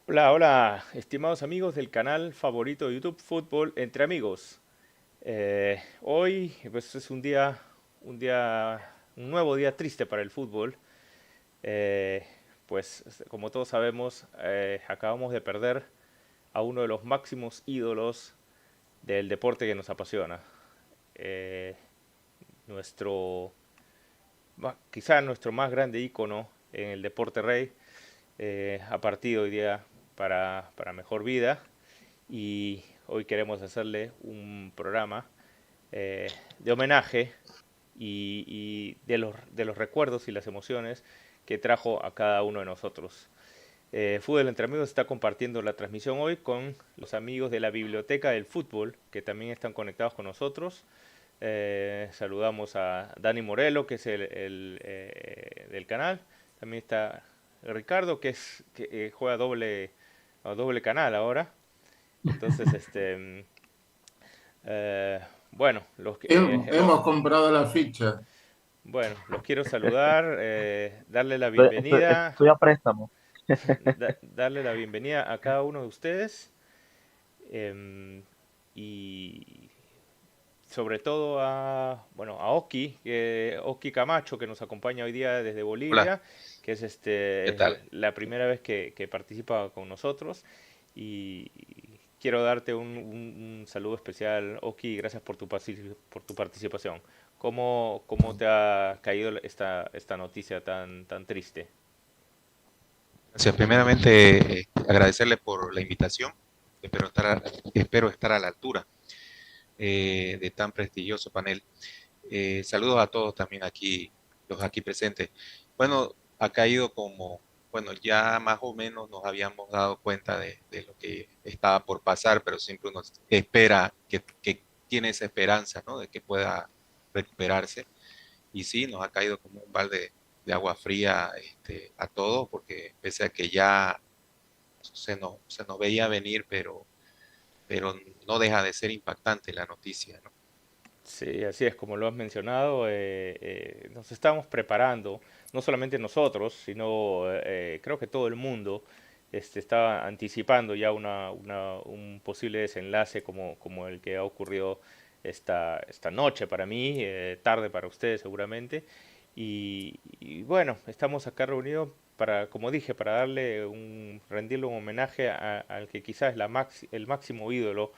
Hola, hola, estimados amigos del canal favorito de YouTube Fútbol Entre Amigos. Hoy pues, es un nuevo día triste para el fútbol. Como todos sabemos, acabamos de perder a uno de los máximos ídolos del deporte que nos apasiona. Eh, nuestro, Quizá nuestro más grande ícono en el deporte rey ha partido hoy día para mejor vida. Y hoy queremos hacerle un programa de homenaje y de los recuerdos y las emociones que trajo a cada uno de nosotros. Fútbol Entre Amigos está compartiendo la transmisión hoy con los amigos de la Biblioteca del Fútbol, que también están conectados con nosotros. Saludamos a Dani Morelo, que es el del canal. También está Ricardo, que juega a doble canal ahora. Entonces, eh, bueno, Hemos comprado la ficha. los quiero saludar, darle la bienvenida, Estoy a préstamo. darle la bienvenida a cada uno de ustedes y sobre todo a Oki Camacho, que nos acompaña hoy día desde Hola, Bolivia, que es ¿qué tal? la primera vez que participa con nosotros. Y quiero darte un saludo especial, Oki, gracias por por tu participación. ¿Cómo te ha caído esta noticia tan triste? Gracias. Primeramente, agradecerle por la invitación. Espero estar a la altura de tan prestigioso panel. Saludos a todos también aquí, los aquí presentes. Bueno, ha caído bueno, ya más o menos nos habíamos dado cuenta de lo que estaba por pasar, pero siempre uno espera que tiene esa esperanza, ¿no? De que pueda recuperarse. Y sí, nos ha caído como un balde de agua fría a todos, porque pese a que ya se nos veía venir, pero no deja de ser impactante la noticia, ¿no? Sí, así es, como lo has mencionado, nos estamos preparando, no solamente nosotros, sino creo que todo el mundo estaba anticipando ya un posible desenlace como el que ha ocurrido esta noche para mí, tarde para ustedes seguramente. Y bueno, estamos acá reunidos para, como dije, para rendirle un homenaje al que quizás es el máximo ídolo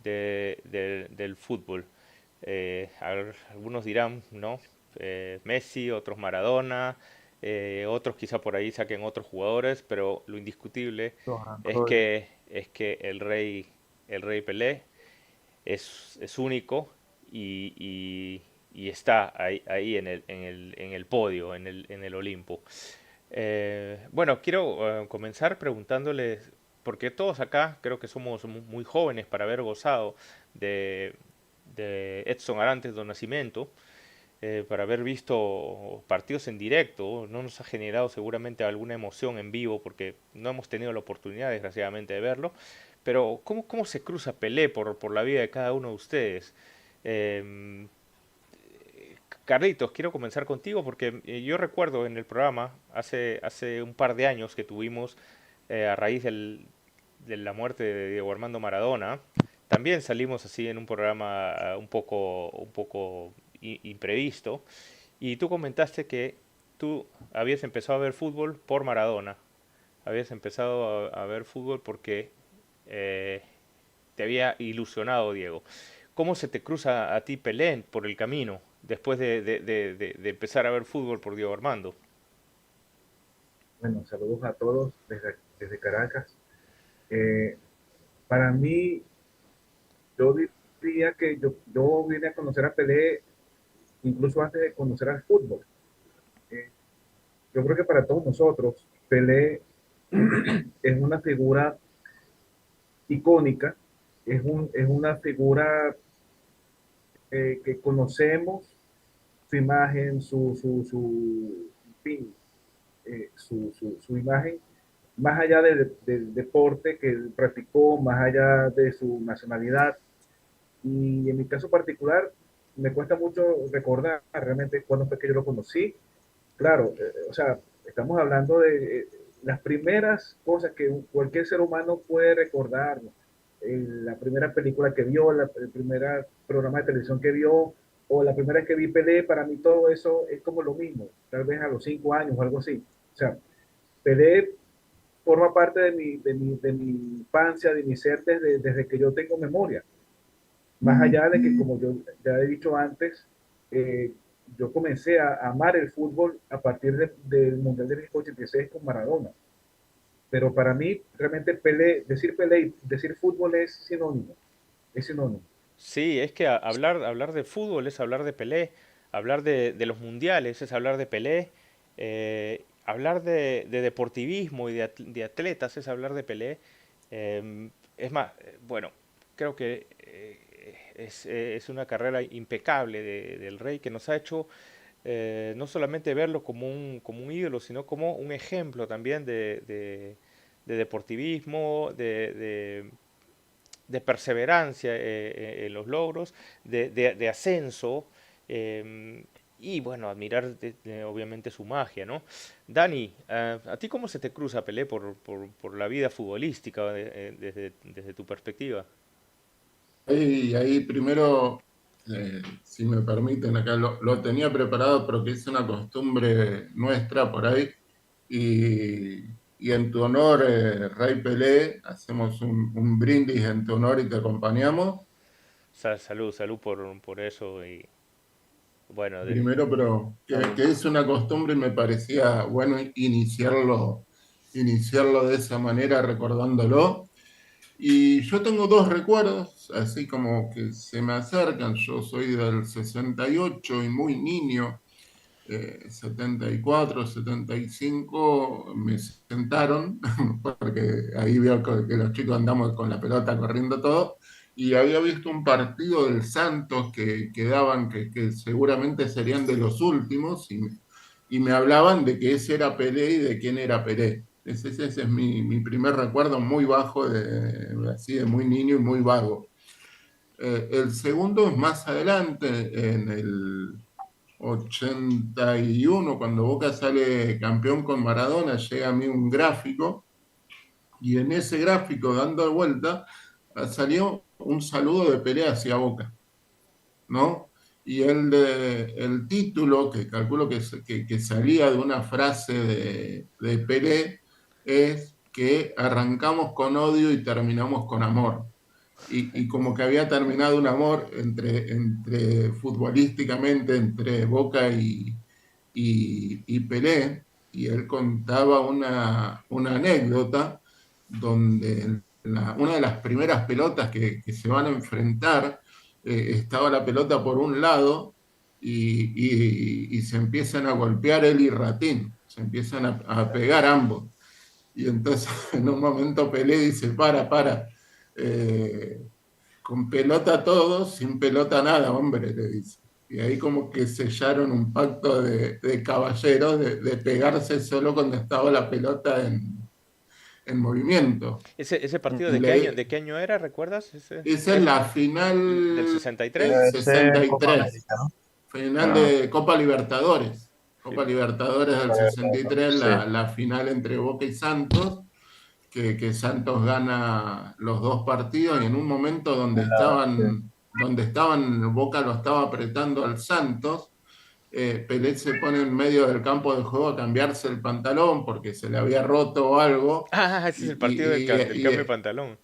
del fútbol. Algunos dirán, ¿no? Messi, otros Maradona, otros quizá por ahí saquen otros jugadores, pero lo indiscutible Johan es Cruyff. que el rey Pelé es único y está ahí en el podio, en el Olimpo. Bueno, quiero comenzar preguntándoles, porque todos acá creo que somos muy jóvenes para haber gozado de, de Edson Arantes do Nascimento, para haber visto partidos en directo, no nos ha generado seguramente alguna emoción en vivo porque no hemos tenido la oportunidad, desgraciadamente, de verlo. Pero, ¿cómo se cruza Pelé por la vida de cada uno de ustedes? Eh, Carlitos, quiero comenzar contigo porque yo recuerdo en el programa, hace un par de años que tuvimos, a raíz de la muerte de Diego Armando Maradona, también salimos así en un programa un poco imprevisto, y tú comentaste que tú habías empezado a ver fútbol por Maradona, habías empezado a ver fútbol porque eh, te había ilusionado Diego. ¿Cómo se te cruza a ti Pelé por el camino después de empezar a ver fútbol por Diego Armando? Bueno, saludos a todos desde Caracas. Eh, para mí, yo diría que yo vine a conocer a Pelé incluso antes de conocer al fútbol. Eh, yo creo que para todos nosotros, Pelé es una figura icónica, es una figura que conocemos, su imagen, en fin, su imagen, más allá del deporte que él practicó, más allá de su nacionalidad. Y en mi caso particular, me cuesta mucho recordar realmente cuándo fue que yo lo conocí. Claro, o sea, estamos hablando las primeras cosas que cualquier ser humano puede recordar, la primera película que vio, el primer programa de televisión que vio, o la primera vez que vi Pelé, para mí todo eso es como lo mismo, tal vez a los 5 años o algo así. O sea, Pelé forma parte de mi infancia, de mi ser desde que yo tengo memoria. Más allá de que, como yo ya he dicho antes, eh, yo comencé a amar el fútbol a partir del Mundial de 1986 con Maradona. Pero para mí, realmente Pelé y decir fútbol es sinónimo. Es sinónimo. Sí, es que hablar de fútbol es hablar de Pelé, hablar de los mundiales es hablar de Pelé, hablar de deportivismo y de atletas es hablar de Pelé. Es más, bueno, creo que es una carrera impecable del Rey que nos ha hecho no solamente verlo como un ídolo, sino como un ejemplo también de deportivismo, de perseverancia en los logros, de ascenso, y bueno, admirar obviamente su magia, ¿no? Dani, ¿a ti cómo se te cruza Pelé por la vida futbolística desde tu perspectiva? Ahí primero, si me permiten, acá lo tenía preparado, pero que es una costumbre nuestra por ahí. Y, y en tu honor, Rey Pelé, hacemos un brindis en tu honor y te acompañamos. Salud, salud por eso y bueno, Primero, pero que es una costumbre y me parecía bueno iniciarlo de esa manera, recordándolo. Y yo tengo dos recuerdos, así como que se me acercan. Yo soy del 68 y muy niño, 74, 75, me sentaron, porque ahí veo que los chicos andamos con la pelota corriendo todo, y había visto un partido del Santos que daban, que seguramente serían de los últimos, y me hablaban de que ese era Pelé y de quién era Pelé. Ese es mi primer recuerdo muy bajo, así de muy niño y muy vago. El segundo es más adelante, en el 81, cuando Boca sale campeón con Maradona, llega a mí un gráfico y en ese gráfico, dando vuelta, salió un saludo de Pelé hacia Boca, ¿no? Y el título, que calculo que salía de una frase de Pelé, es que arrancamos con odio y terminamos con amor. Y como que había terminado un amor entre futbolísticamente, entre Boca y Pelé, y él contaba una anécdota donde una de las primeras pelotas que se van a enfrentar, estaba la pelota por un lado y se empiezan a golpear él y Ratín, se empiezan a pegar ambos. Y entonces en un momento Pelé dice, para, eh, con pelota todos, sin pelota nada, hombre, le dice. Y ahí como que sellaron un pacto de caballeros de pegarse solo cuando estaba la pelota en movimiento. Ese partido Y de qué año era, ¿recuerdas? esa es la Del final del 63. Debe ser Copa 63, América, ¿no? final Ah, de Copa Libertadores. Sí. Copa Libertadores del Copa Libertadores, 63, sí. la final entre Boca y Santos, que Santos gana los dos partidos y en un momento Ah, sí. donde estaban, Boca lo estaba apretando al Santos, Pelé se pone en medio del campo de juego a cambiarse el pantalón porque se le había roto o algo, Ah, ese es el partido del cambio de pantalón.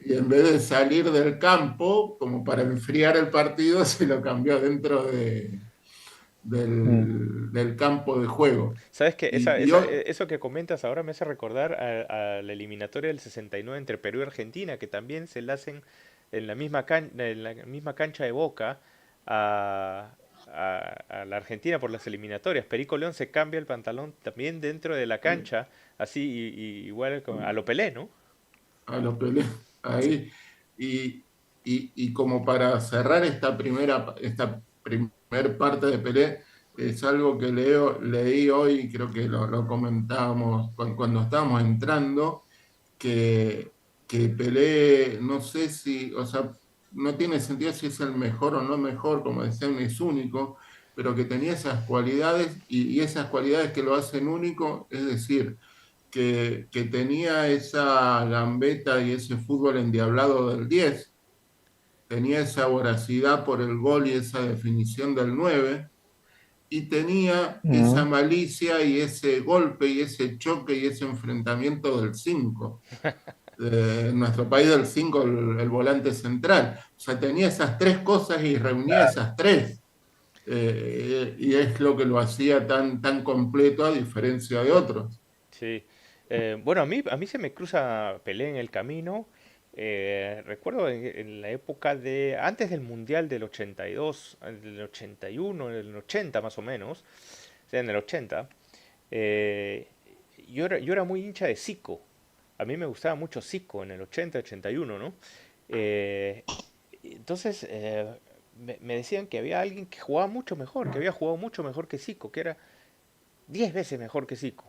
y en vez de salir del campo, como para enfriar el partido, se lo cambió dentro Mm. del campo de juego. ¿Sabes qué? Y yo, Eso que comentas ahora me hace recordar a la eliminatoria del 69 entre Perú y Argentina, que también se la hacen en la misma cancha de Boca a la Argentina por las eliminatorias. Perico León se cambia el pantalón también dentro de la cancha, así igual a lo Pelé, ¿no? a lo Pelé ahí. Y, y como para cerrar esta primer parte de Pelé, es algo que leí hoy, creo que lo comentábamos cuando estábamos entrando, que Pelé, no sé si, o sea, no tiene sentido si es el mejor o no mejor, como decían, es único, pero que tenía esas cualidades y esas cualidades que lo hacen único, es decir, que tenía esa gambeta y ese fútbol endiablado del 10, tenía esa voracidad por el gol y esa definición del 9, y tenía esa Mm. malicia y ese golpe y ese choque y ese enfrentamiento del 5. En nuestro país del 5 el volante central. O sea, tenía esas tres cosas y reunía esas tres. Y es lo que lo hacía tan completo a diferencia de otros. Sí. Bueno, a mí se me cruza Pelé en el camino. Recuerdo en la época de, antes del Mundial del 82, del 81, en el 80 más o menos, o sea, en el 80, eh, yo era muy hincha de Zico. A mí me gustaba mucho Zico en el 80, 81, ¿no? Eh, entonces, me decían que había alguien que jugaba mucho mejor, que había jugado mucho mejor que Zico, que era 10 veces mejor que Zico,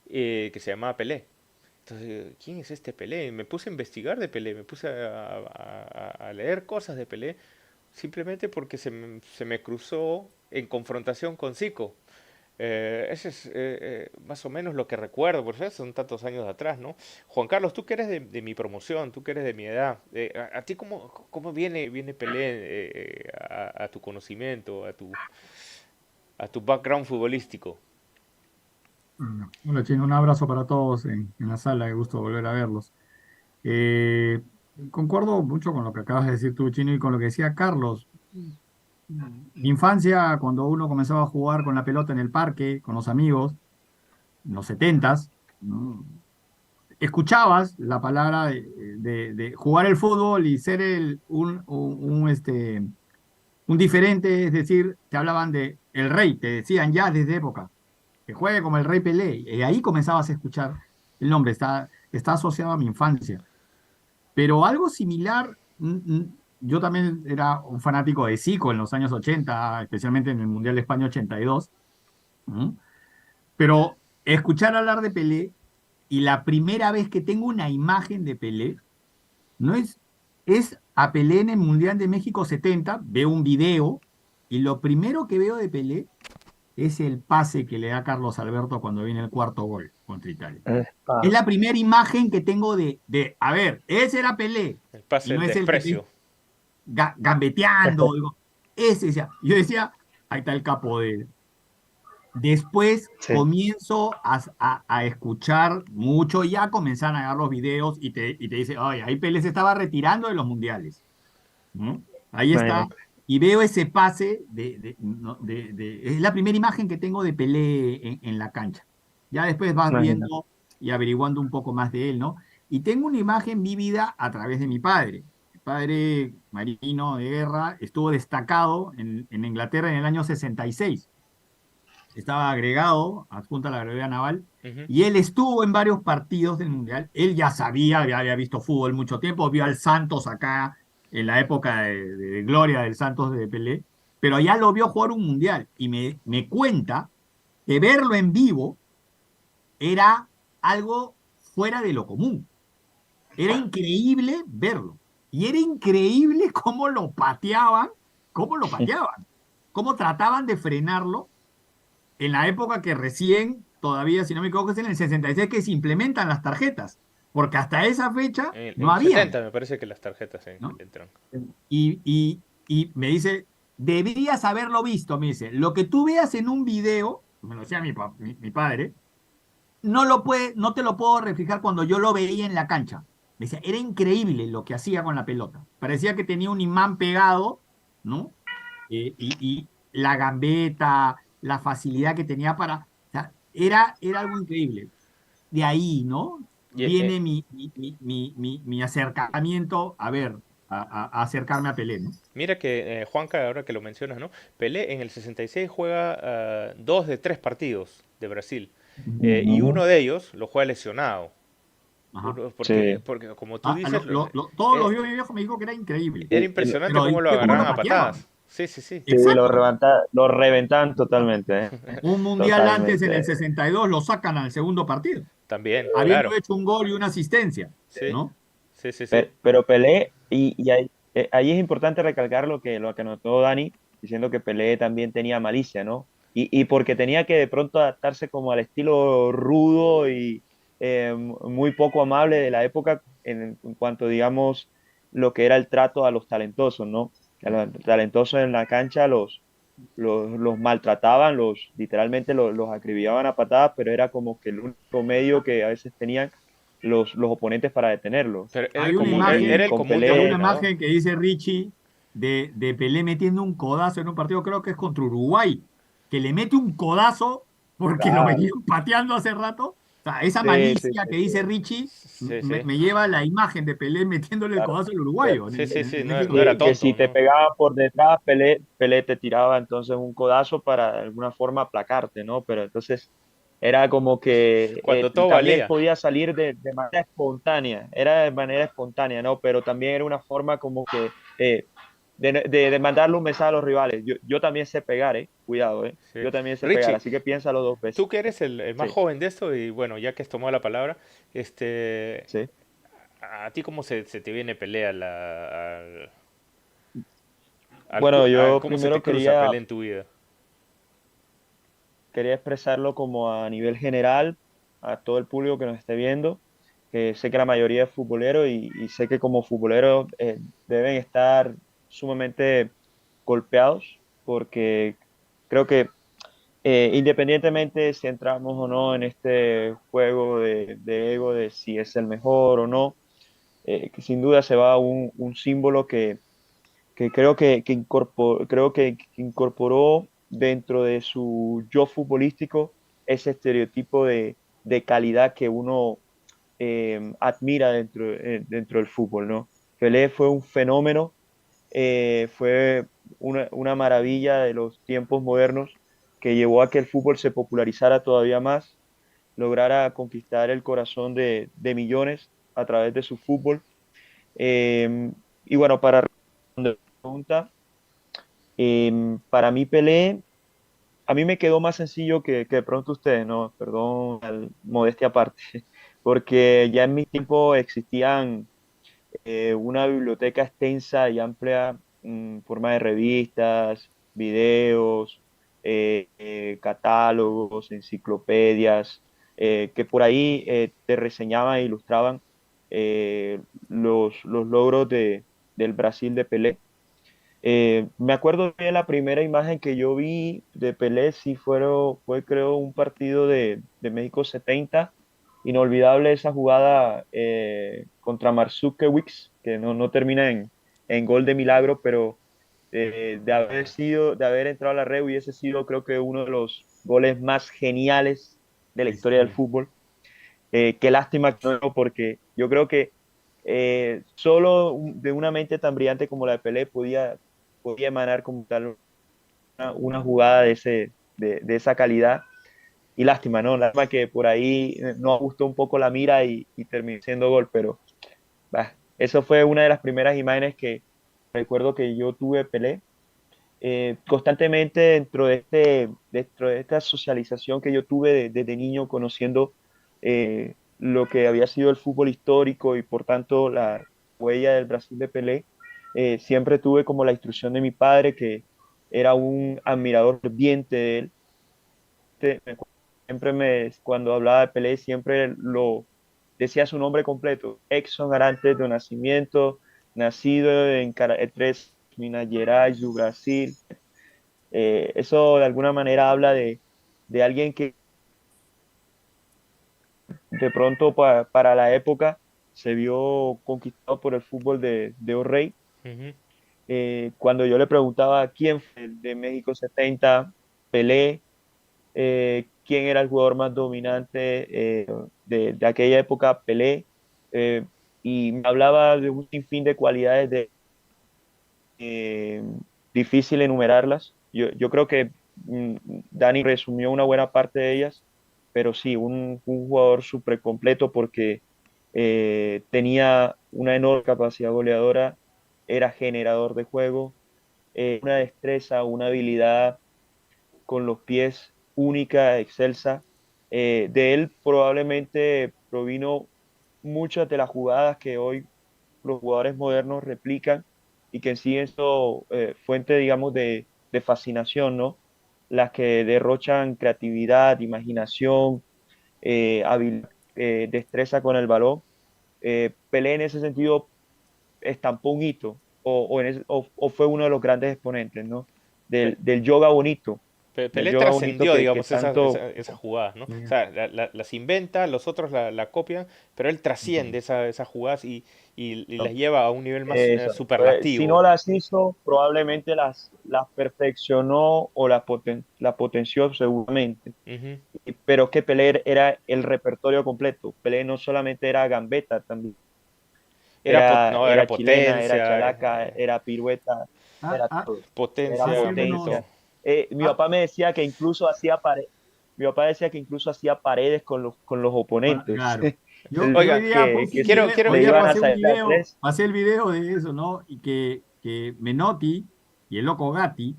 que se llamaba Pelé. Entonces, ¿quién es este Pelé? Y me puse a investigar de Pelé, me puse a leer cosas de Pelé, simplemente porque se me cruzó en confrontación con Zico. Ese es más o menos lo que recuerdo, por eso son tantos años atrás, ¿no? Juan Carlos, tú que eres de mi promoción, tú que eres de mi edad, ¿a ti cómo viene Pelé a tu conocimiento, a tu background futbolístico? Hola, Chino, un abrazo para todos en la sala, qué gusto volver a verlos. Eh, Concuerdo mucho con lo que acabas de decir tú, Chino, y con lo que decía Carlos. Mi infancia, cuando uno comenzaba a jugar con la pelota en el parque, con los amigos, en los setentas, ¿no? Escuchabas la palabra de jugar el fútbol y ser un diferente, es decir, te hablaban de el rey, te decían ya desde época que juegue como el Rey Pelé. Y ahí comenzabas a escuchar el nombre, está asociado a mi infancia. Pero algo similar, yo también era un fanático de Zico en los años 80, especialmente en el Mundial de España 82, ¿no? Pero escuchar hablar de Pelé y la primera vez que tengo una imagen de Pelé, no es a Pelé en el Mundial de México 70, veo un video y lo primero que veo de Pelé es el pase que le da Carlos Alberto cuando viene el cuarto gol contra Italia. Es Ah, la primera imagen que tengo a ver, ese era Pelé, El pase y del no es el que te desprecio. gambeteando, digo, ese decía. Yo decía, ahí está el capo de él. Después sí. comienzo a escuchar mucho, y ya comenzaron a dar los videos y te dice, ay, ahí Pelé se estaba retirando de los mundiales, ¿no? Ahí está, Imagínate. y veo ese pase no, es la primera imagen que tengo de Pelé en la cancha. Ya después vas Imagínate. viendo y averiguando un poco más de él, ¿no? Y tengo una imagen vívida a través de mi padre. Mi padre, marino de guerra, estuvo destacado en Inglaterra en el año 66. Estaba agregado, adjunto a la brevedad naval, Ujú. y él estuvo en varios partidos del Mundial. Él ya sabía, ya había visto fútbol mucho tiempo, vio al Santos acá en la época de gloria del Santos de Pelé, pero ya lo vio jugar un Mundial y me cuenta que verlo en vivo era algo fuera de lo común. Era increíble verlo. Y era increíble cómo lo pateaban, cómo trataban de frenarlo en la época que recién, todavía, si no me equivoco, es en el 66 que se implementan las tarjetas, porque hasta esa fecha En no el habían, 70 me parece que las tarjetas ¿no? entran. Y me dice, deberías haberlo visto, me dice, lo que tú veas en un video, me lo decía mi padre, no te lo puedo reflejar cuando yo lo veía en la cancha. Me decía, era increíble lo que hacía con la pelota. Parecía que tenía un imán pegado, ¿no? Y la gambeta, la facilidad que tenía o sea, era algo increíble. De ahí, ¿no? Y, Viene mi acercamiento, a ver, a acercarme a Pelé, ¿no? mira que, Juanca, ahora que lo mencionas, ¿no? Pelé en el 66 juega 2 de 3 partidos de Brasil. Y Ujú. uno de ellos lo juega lesionado. Ajá. Porque, Sí. porque como tú dices, Todos los eh, vio mi viejo, me dijo que era increíble. era Y impresionante Pero cómo lo ¿viste cómo agarraban lo a pateaban? patadas. Sí, sí, sí. sí, Exacto. lo reventaban totalmente, Un mundial antes en el totalmente. 62 lo sacan al segundo partido, También, habiendo claro. hecho un gol y una asistencia, Sí, ¿no? sí, sí, sí. Pero Pelé, y ahí es importante recalcar lo que anotó Dani, diciendo que Pelé también tenía malicia, ¿no? y porque tenía que de pronto adaptarse como al estilo rudo y muy poco amable de la época en cuanto, digamos, lo que era el trato a los talentosos, ¿no? A los talentosos en la cancha los maltrataban, literalmente los acribillaban a patadas, pero era como que el único medio que a veces tenían los oponentes para detenerlos. Pero Hay una era Y imagen, el con común hay una Pelé, denominador. imagen que dice Richie de Pelé metiendo un codazo en un partido, creo que es contra Uruguay, que le mete un codazo porque lo claro, venían pateando hace rato. O sea, esa sí, sí, malicia sí, que sí, dice Richie Sí, sí. me lleva a la imagen de Pelé metiéndole el claro. codazo al Que, uruguayo Sí, sí, sí, en no, ese no era que tonto, si te ¿no? pegaba por detrás, Pelé te tiraba entonces un codazo para de alguna forma aplacarte, ¿no? Pero entonces era como que Cuando todo también valía. podía salir de manera espontánea, era de manera espontánea, ¿no? Pero también era una forma como que de mandarle un mensaje a los rivales. Yo también sé pegar, ¿eh? Cuidado, ¿eh? Sí. Yo también sé pegar, Richie, así que piénsalo dos veces. tú que eres el más Sí, joven de esto, y bueno, ya que has tomado la palabra, este, sí. ¿a ti cómo se te viene pelea Bueno, yo cómo se te primero cruza pelea en tu vida? quería expresarlo como a nivel general, a todo el público que nos esté viendo, que sé que la mayoría es futbolero y sé que como futboleros deben estar sumamente golpeados porque creo que independientemente si entramos o no en este juego de ego de si es el mejor o no, que sin duda se va un símbolo que creo que incorporó dentro de su yo futbolístico ese estereotipo de calidad que uno admira dentro del fútbol, ¿no? Pelé fue un fenómeno, fue una maravilla de los tiempos modernos que llevó a que el fútbol se popularizara todavía más, lograra conquistar el corazón de millones a través de su fútbol. Y bueno, para responder la pregunta, para mí Pelé, a mí me quedó más sencillo que de pronto ustedes, ¿no? Perdón, modestia aparte, porque ya en mi tiempo existían una biblioteca extensa y amplia en forma de revistas, videos, catálogos, enciclopedias, que por ahí te reseñaban e ilustraban los logros del Brasil de Pelé. Me acuerdo de la primera imagen que yo vi de Pelé, sí fue creo un partido de México 70, inolvidable esa jugada contra Marzukiewicz, que no termina en gol de milagro, pero de haber entrado a la red hubiese sido creo que uno de los goles más geniales de la Sí, historia del sí. fútbol. Qué lástima que no, porque yo creo que solo de una mente tan brillante como la de Pelé podía emanar como tal una jugada de esa calidad. Y lástima, ¿no? Lástima que por ahí no gustó un poco la mira y terminó siendo gol, pero bah, eso fue una de las primeras imágenes que recuerdo que yo tuve de Pelé. Constantemente dentro de esta socialización que yo tuve desde niño, conociendo lo que había sido el fútbol histórico y por tanto la huella del Brasil de Pelé, siempre tuve como la instrucción de mi padre, que era un admirador ferviente de él. Cuando hablaba de Pelé, siempre lo decía su nombre completo: Edson Arantes do Nascimento, nacido en Caratres, Minas Gerais, do Brasil. Eso de alguna manera habla de alguien que de pronto para la época se vio conquistado por el fútbol de Rey. Ujú. Cuando yo le preguntaba quién fue el de México 70, Pelé, quién era el jugador más dominante de aquella época, Pelé, eh, y me hablaba de un sinfín de cualidades eh, difícil enumerarlas. Yo creo que Dani resumió una buena parte de ellas, pero sí, un jugador súper completo porque tenía una enorme capacidad goleadora, era generador de juego, una destreza, una habilidad con los pies única, excelsa. De él probablemente provino muchas de las jugadas que hoy los jugadores modernos replican y que en sí eso fuente, digamos, de fascinación, ¿no? las que derrochan creatividad, imaginación, destreza con el balón. Pelé en ese sentido estampó un hito o fue uno de los grandes exponentes, ¿no? Pe- Del yoga bonito, del Pelé yoga bonito trascendió, que digamos, tanto... esas jugadas, ¿no? O Sí. sea, las inventa, los otros la copian, pero él trasciende esas jugadas y las lleva a un nivel más Si no superlativo. las hizo, probablemente las perfeccionó o la potenció seguramente. Ujú. Pero que Pelé era el repertorio completo. Pelé no solamente era gambeta, también No, era era chilena, era potencia, chalaca, era pirueta, Ah, era ah, todo. Era potencia, hace bonito. potencia. unos, Mi ah, papá me decía que incluso mi papá decía que incluso hacía paredes con los bueno, oponentes, claro. Yo hoy día puse que un video, Quiero, se hoy le día iban a pasé un salir a video, tres. pasé el video de eso, ¿no? Y que Menotti y el loco Gatti,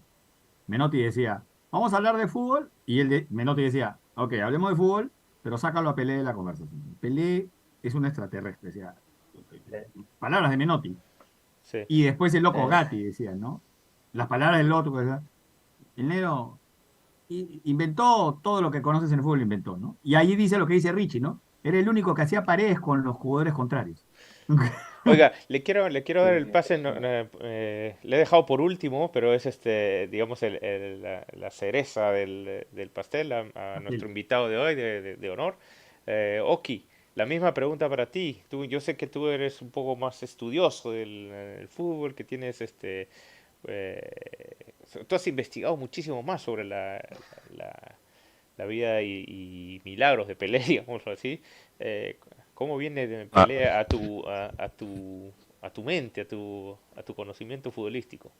Menotti decía, vamos a hablar de fútbol, y Menotti decía, ok, hablemos de fútbol, pero sácalo a Pelé de la conversación. Pelé es un extraterrestre, decía, palabras de Menotti. sí. Y después el loco Eh, Gatti decía, ¿no? Las palabras del otro, decía, el negro inventó todo lo que conoces en el fútbol, lo inventó, ¿no? Y ahí dice lo que dice Richie, ¿no? Era el único que hacía paredes con los jugadores contrarios. Oiga, le quiero dar el pase, le he dejado por último, pero es digamos, la cereza del pastel a nuestro invitado de hoy, de honor. Oki, la misma pregunta para ti. Yo sé que tú eres un poco más estudioso del fútbol, que tienes tú has investigado muchísimo más sobre la- la vida y milagros de Pelé, digámoslo así. Eh, ¿Cómo viene de Ah, Pelé a tu mente, a tu conocimiento futbolístico?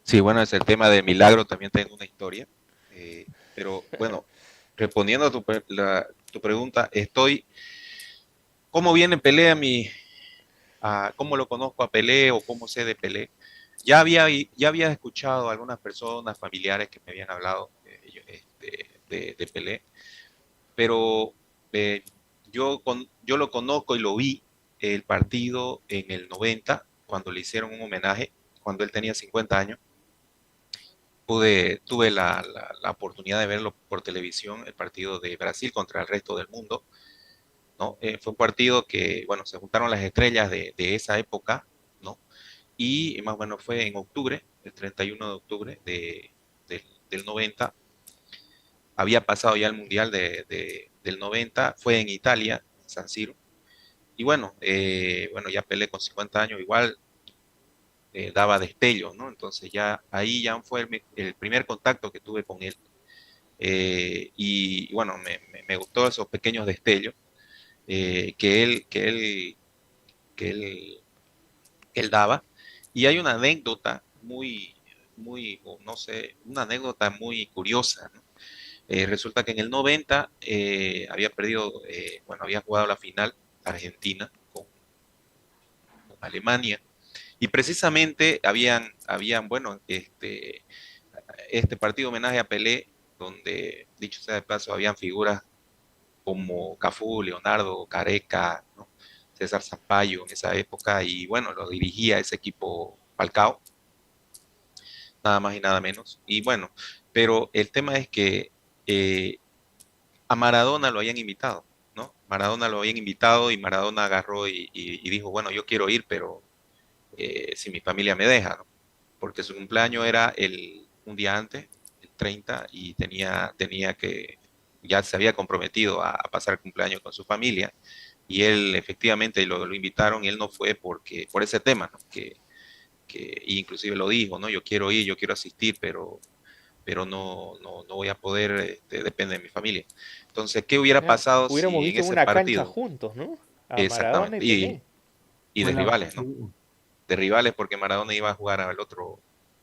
sí, bueno, es el tema del milagro, también tengo una historia. Pero bueno, respondiendo a tu pregunta, ¿cómo viene Pelé cómo lo conozco a Pelé o cómo sé de Pelé? Ya había escuchado a algunas personas, familiares que me habían hablado de Pelé, pero eh, yo lo conozco y lo vi el partido en el 90, cuando le hicieron un homenaje, cuando él tenía 50 años. Tuve la oportunidad de verlo por televisión, el partido de Brasil contra el resto del mundo, ¿no? Fue un partido que, bueno, se juntaron las estrellas de esa época, ¿no? Y más o menos fue en octubre, el 31 de octubre del 90. Había pasado ya el Mundial del 90, fue en Italia, en San Siro. Y bueno, bueno, ya Pelé con 50 años igual daba destellos, ¿no? Entonces ya ahí ya fue el primer contacto que tuve con él. Y bueno, me gustó esos pequeños destellos que él que él daba. Y hay una anécdota no sé, una anécdota muy curiosa, ¿no? Resulta que en el 90 había perdido, bueno, había jugado la final Argentina con Alemania. Y precisamente bueno, este partido homenaje a Pelé, donde, dicho sea de paso, habían figuras como Cafú, Leonardo, Careca, ¿no? César Sampaio en esa época, y bueno, lo dirigía ese equipo Falcao, nada más y nada menos. Y bueno, pero el tema es que eh, a Maradona lo habían invitado, ¿no? Maradona lo habían invitado y Maradona agarró y dijo, bueno, yo quiero ir, pero si mi familia me deja, ¿no? Porque su cumpleaños era un día antes, el 30, y tenía que, ya se había comprometido a pasar el cumpleaños con su familia, y él efectivamente lo invitaron y él no fue por ese tema, ¿no? Y inclusive lo dijo, ¿no? Yo quiero ir, yo quiero asistir, pero no voy a poder, depende de mi familia. Entonces, ¿qué hubiera Mira, pasado hubiéramos si en visto ese una cancha partido, juntos, ¿no? A Maradona y exactamente, Pelé. y Fue de la, rivales, ¿no? De rivales porque Maradona iba a jugar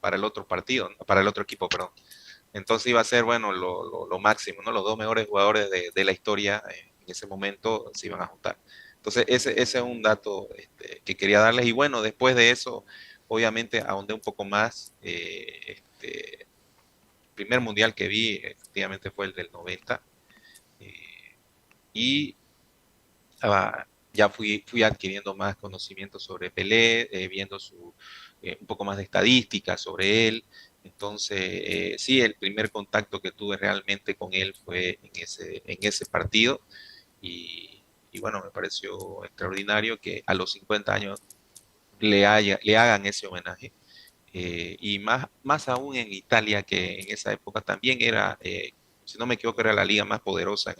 para el otro partido, ¿no? Para el otro equipo, perdón. Entonces iba a ser, bueno, lo máximo, ¿no? Los dos mejores jugadores de la historia en ese momento se iban a juntar. Entonces, ese es un dato que quería darles. Y bueno, después de eso, obviamente, ahondé un poco más. El primer mundial que vi, efectivamente, fue el del 90. eh, y ya fui adquiriendo más conocimiento sobre Pelé, viendo un poco más de estadísticas sobre él, Entonces, sí, el primer contacto que tuve realmente con él fue en ese partido y bueno, me pareció extraordinario que a los 50 años le hagan ese homenaje. Y más aún en Italia, que en esa época también era, si no me equivoco, era la liga más poderosa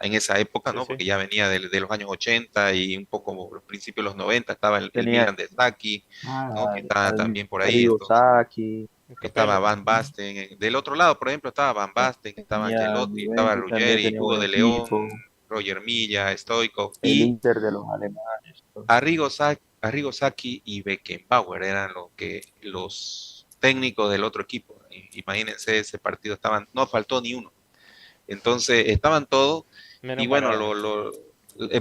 en esa época, Sí, ¿no? sí. Porque ya venía de los años 80 y un poco los principios de los 90 estaba el Tenía Milan de Sacchi, ¿no? Que Ah, estaba al también por ahí, Arrigo entonces Sacchi, El estaba Capello. Van Basten. Del otro lado, por ejemplo, estaba Van Basten, estaba tenía Ancelotti, estaba Juventus también, Ruggeri, tenía Hugo buen de León, equipo, Roger Milla, Stoichkov el y Inter de los alemanes. Arrigo Sacchi y Beckenbauer eran los técnicos del otro equipo. Imagínense, ese partido no faltó ni uno. Entonces estaban todos y Menos bueno, Maradona.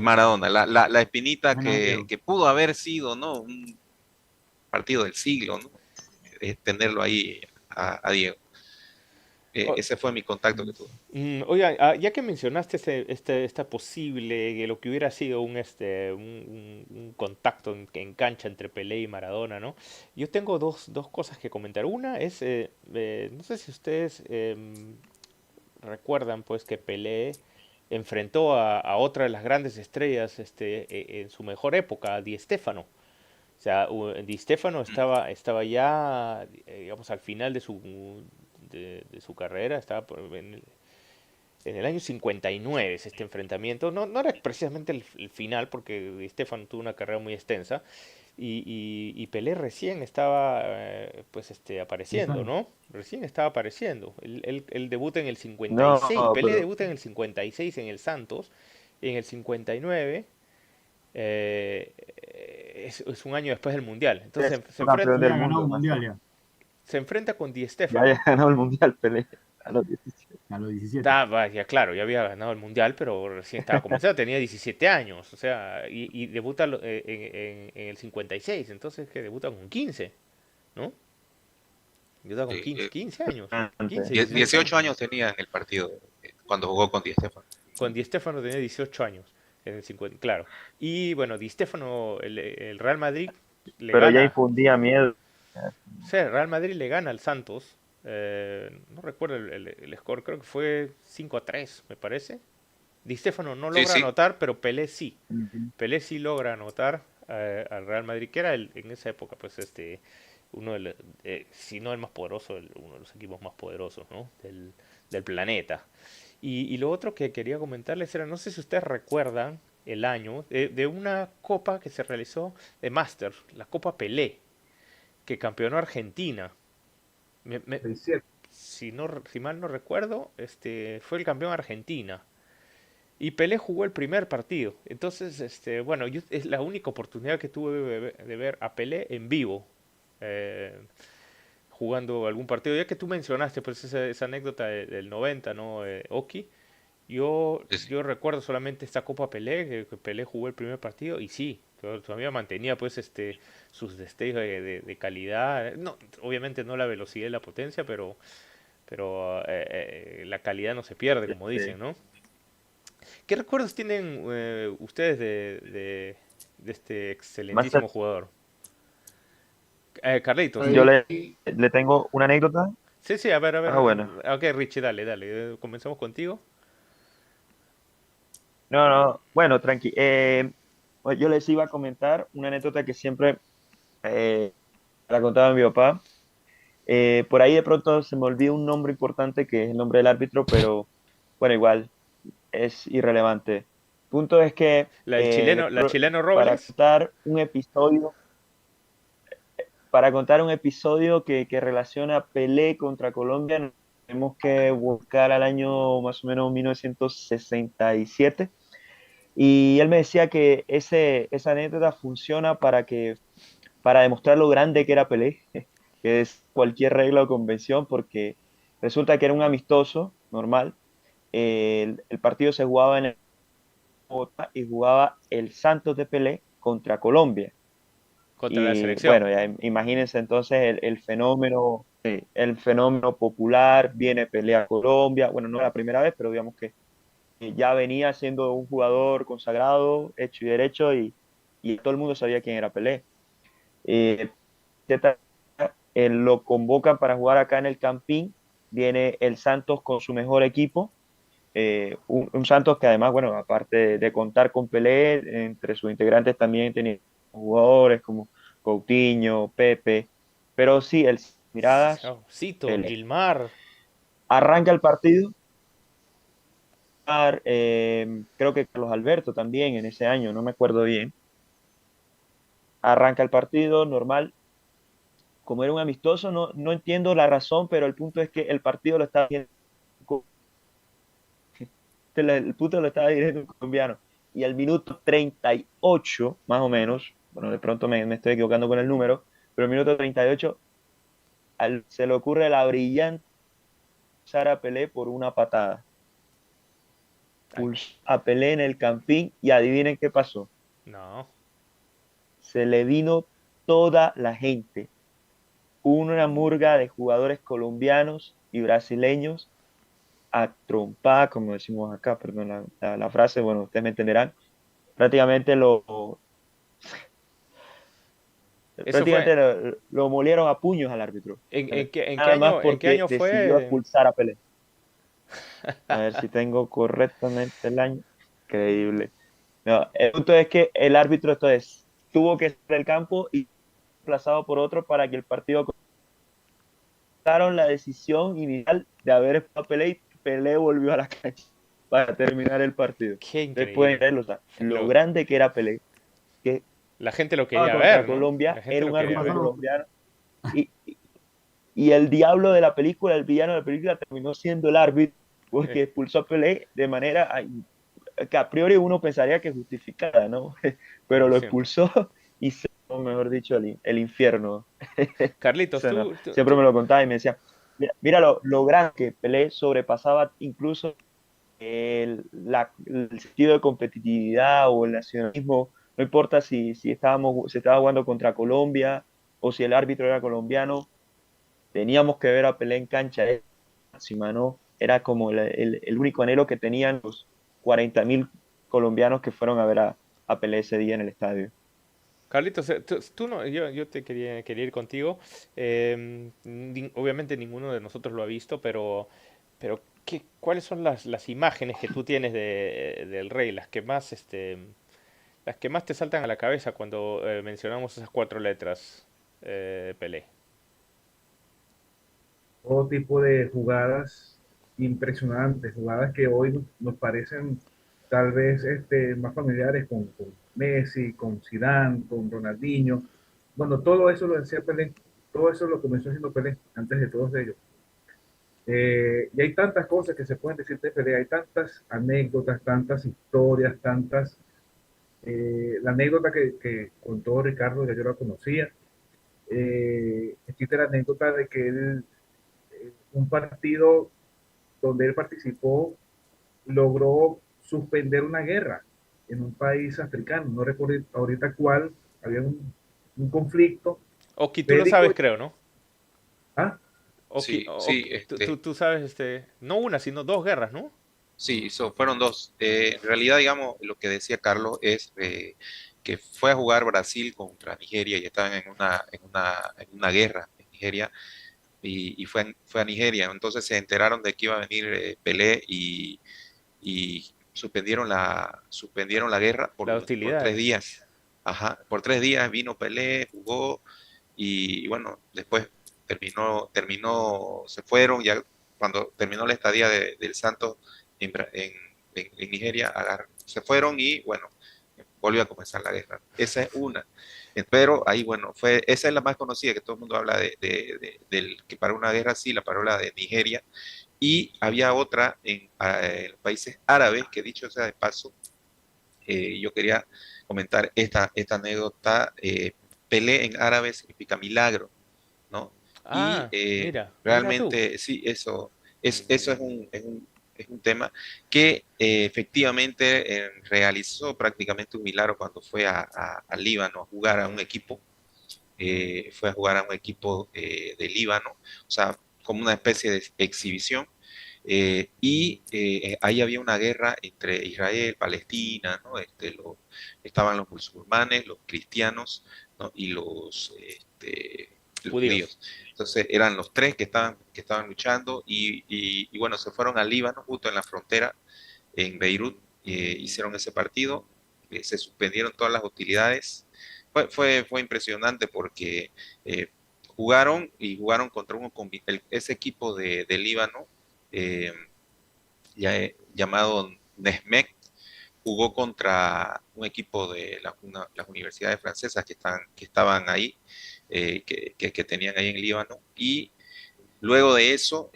Maradona, la espinita menos Diego. que pudo haber sido, ¿no? Un partido del siglo, ¿no? Tenerlo ahí a Diego. O- Ese fue mi contacto que tuve. Oiga, ya que mencionaste esta posible, que lo que hubiera sido un contacto en cancha entre Pelé y Maradona, ¿no? Yo tengo dos cosas que comentar. Una es, no sé si ustedes recuerdan, pues, que Pelé enfrentó a otra de las grandes estrellas en su mejor época, a Di Stéfano. O sea, Di Stéfano estaba ya, digamos, al final de su carrera, estaba en el año 59 es este enfrentamiento. No era precisamente el final, porque Di Stéfano tuvo una carrera muy extensa. Y Pelé recién estaba pues apareciendo, Exacto. ¿no? Recién estaba apareciendo. Él debuta en el No, 56. Pelé pero, debuta en el 56 en el Santos. Y en el 59 eh, es un año después del Mundial. ya Entonces fue campeón Ya del ha ganado mundo, un más o mundial menos. ya, se enfrenta con Di Ya Stéfano. había ganado el mundial, Pelé, a los 17. a los 17. Ya claro, ya había ganado el mundial, pero recién estaba comenzando, tenía 17 años, o sea, y debuta en el 56, entonces que debuta con 15, ¿no? Debuta con Sí, 15 años, Antes. 15, 16 18 años. años tenía en el partido cuando jugó con Di Stéfano. Con Di Stéfano tenía 18 años, en el 50, claro. Y bueno, Di Stéfano, el Real Madrid le Pero ya gana, infundía miedo. o sea, el Real Madrid le gana al Santos, no recuerdo el score, creo que fue 5-3, me parece. Di Stéfano no Sí, logra sí, anotar, pero Pelé sí. Ujú. Pelé sí logra anotar al Real Madrid, que era en esa época, pues uno de si no el más poderoso, uno de los equipos más poderosos, ¿no? Del planeta. Y lo otro que quería comentarles era, no sé si ustedes recuerdan el año de una copa que se realizó de Master, la Copa Pelé, que campeonó Argentina. Me- me- 67. si mal no recuerdo, fue el campeón Argentina. Y Pelé jugó el primer partido. Entonces, bueno, es la única oportunidad que tuve de ver a Pelé en vivo, eh, jugando algún partido. Ya que tú mencionaste pues esa anécdota del 90, ¿no, Oki? sí, sí. Yo recuerdo solamente esta Copa Pelé, que Pelé jugó el primer partido y sí, todavía mantenía pues sus destellos de calidad. No, obviamente no la velocidad y la potencia, pero la calidad no se pierde, como dicen, Este, ¿no? ¿Qué recuerdos tienen ustedes de este más excelentísimo jugador? Carlitos. yo Ahí, le tengo una anécdota. Sí, sí, a ver, a ver. Ah, bueno. Ok, Richie, dale. Comenzamos contigo. No, no, bueno, tranqui. Pues yo les iba a comentar una anécdota que siempre eh, la contaba mi papá. Por ahí de pronto se me olvida un nombre importante que es el nombre del árbitro, pero bueno, igual es irrelevante. Punto es que La chileno para Robles. contar un episodio, que relaciona Pelé contra Colombia, tenemos que buscar al año más o menos 1967. Y él me decía que esa anécdota funciona para demostrar lo grande que era Pelé, que es cualquier regla o convención, porque resulta que era un amistoso normal. El partido se jugaba en el Bogotá y jugaba el Santos de Pelé contra Colombia. Contra la Y selección. bueno, ya imagínense entonces el fenómeno popular, viene Pelé a Colombia. Bueno, no la primera vez, pero digamos que ya venía siendo un jugador consagrado, hecho y derecho, y todo el mundo sabía quién era Pelé. Eh, él lo convocan para jugar acá en el Campín, viene el Santos con su mejor equipo, un Santos que además, bueno, aparte de contar con Pelé, entre sus integrantes también tenía jugadores como Coutinho, Pepe, pero sí, el miradas, Oh, Cito, Pelé. Gilmar. Arranca el partido, creo que Carlos Alberto también en ese año, no me acuerdo bien. Arranca el partido normal, como era un amistoso, no entiendo la razón, pero el punto es que el partido lo estaba viendo, el punto lo estaba dirigiendo un colombiano. Y al minuto 38 más o menos, bueno, de pronto me estoy equivocando con el número, pero al minuto 38 se le ocurre la brillante Sara Pelé por una patada. Ay, Pulsó a Pelé en el Campín y adivinen qué pasó. no. Se le vino toda la gente, una murga de jugadores colombianos y brasileños a trompar, como decimos acá, perdón la frase, bueno, ustedes me entenderán, prácticamente Eso fue. lo molieron a puños al árbitro, En qué nada más en qué porque año decidió fue? expulsar a Pelé. A ver si tengo correctamente el año. Increíble. No, el punto es que el árbitro entonces tuvo que salir del campo y reemplazado por otro para que el partido tomaron la decisión inicial de haber expulsado a Pelé y Pelé volvió a la cancha para terminar el partido. Qué Ustedes pueden increíble. verlo, o sea, lo Lo- grande que era Pelé, que la gente lo jugaba quería contra ver, ¿no? Colombia, La gente era lo un quería árbitro ver. colombiano y, y el diablo de la película, el villano de la película terminó siendo el árbitro porque expulsó a Pelé de manera que a priori uno pensaría que justificada, ¿no? Pero Como lo siempre. expulsó y se, o mejor dicho, el infierno. Carlitos, Eso no, siempre me lo contaba y me decía, mira lo grande que Pelé sobrepasaba incluso el sentido de competitividad o el nacionalismo, no importa si estaba jugando contra Colombia o si el árbitro era colombiano, teníamos que ver a Pelé en cancha, máxima, ¿no? Era como el único anhelo que tenían los 40.000 colombianos que fueron a ver a Pelé ese día en el estadio. Carlitos, tú no, yo te quería ir contigo. Obviamente ninguno de nosotros lo ha visto, pero ¿cuáles son las imágenes que tú tienes del rey, las que más te saltan a la cabeza cuando mencionamos esas cuatro letras, Pelé? Todo tipo de jugadas impresionantes, jugadas que hoy nos parecen tal vez más familiares con Messi, con Zidane, con Ronaldinho. Bueno, todo eso lo decía Pelé, todo eso lo comenzó haciendo Pelé antes de todos ellos. Y hay tantas cosas que se pueden decir de Pelé, hay tantas anécdotas, tantas historias, tantas... la anécdota que contó Ricardo, ya yo la conocía, existe la anécdota de que él, un partido donde él participó, logró suspender una guerra en un país africano, no recuerdo ahorita cuál, había un conflicto Oki, tú lo bélico. sabes, creo, ¿no? ¿Ah? Oki, Sí, sí, tú sabes, no una, sino dos guerras, ¿no? sí, fueron dos. En realidad, digamos, lo que decía Carlos es que fue a jugar Brasil contra Nigeria y estaban en una guerra en Nigeria y fue a Nigeria. Entonces se enteraron de que iba a venir Pelé y suspendieron la guerra Las por 3 días. hostilidades. Ajá, por 3 días vino Pelé, jugó y bueno, después se fueron, ya cuando terminó la estadía del Santos en Nigeria, se fueron y bueno, volvió a comenzar la guerra. Esa es una. Pero ahí, bueno, esa es la más conocida, que todo el mundo habla del que paró una guerra así, la paró la de Nigeria. Y había otra en los países árabes, que dicho sea de paso, yo quería comentar esta anécdota. Pelé en árabe significa milagro, ¿no? Y Ah, mira, mira tú. realmente sí, eso es un tema que efectivamente realizó prácticamente un milagro cuando fue a Líbano a jugar a un equipo. Fue a jugar a un equipo de Líbano, o sea, como una especie de exhibición. Y ahí había una guerra entre Israel, Palestina, ¿no? Estaban los musulmanes, los cristianos, ¿no? Y los Judíos. judíos. Entonces eran los tres que estaban luchando y bueno, se fueron al Líbano, justo en la frontera, en Beirut, hicieron ese partido, se suspendieron todas las hostilidades. Fue impresionante porque eh, jugaron contra ese equipo de Líbano, eh, llamado Nesmec, jugó contra un equipo de las universidades francesas que estaban ahí, que tenían ahí en Líbano, y luego de eso,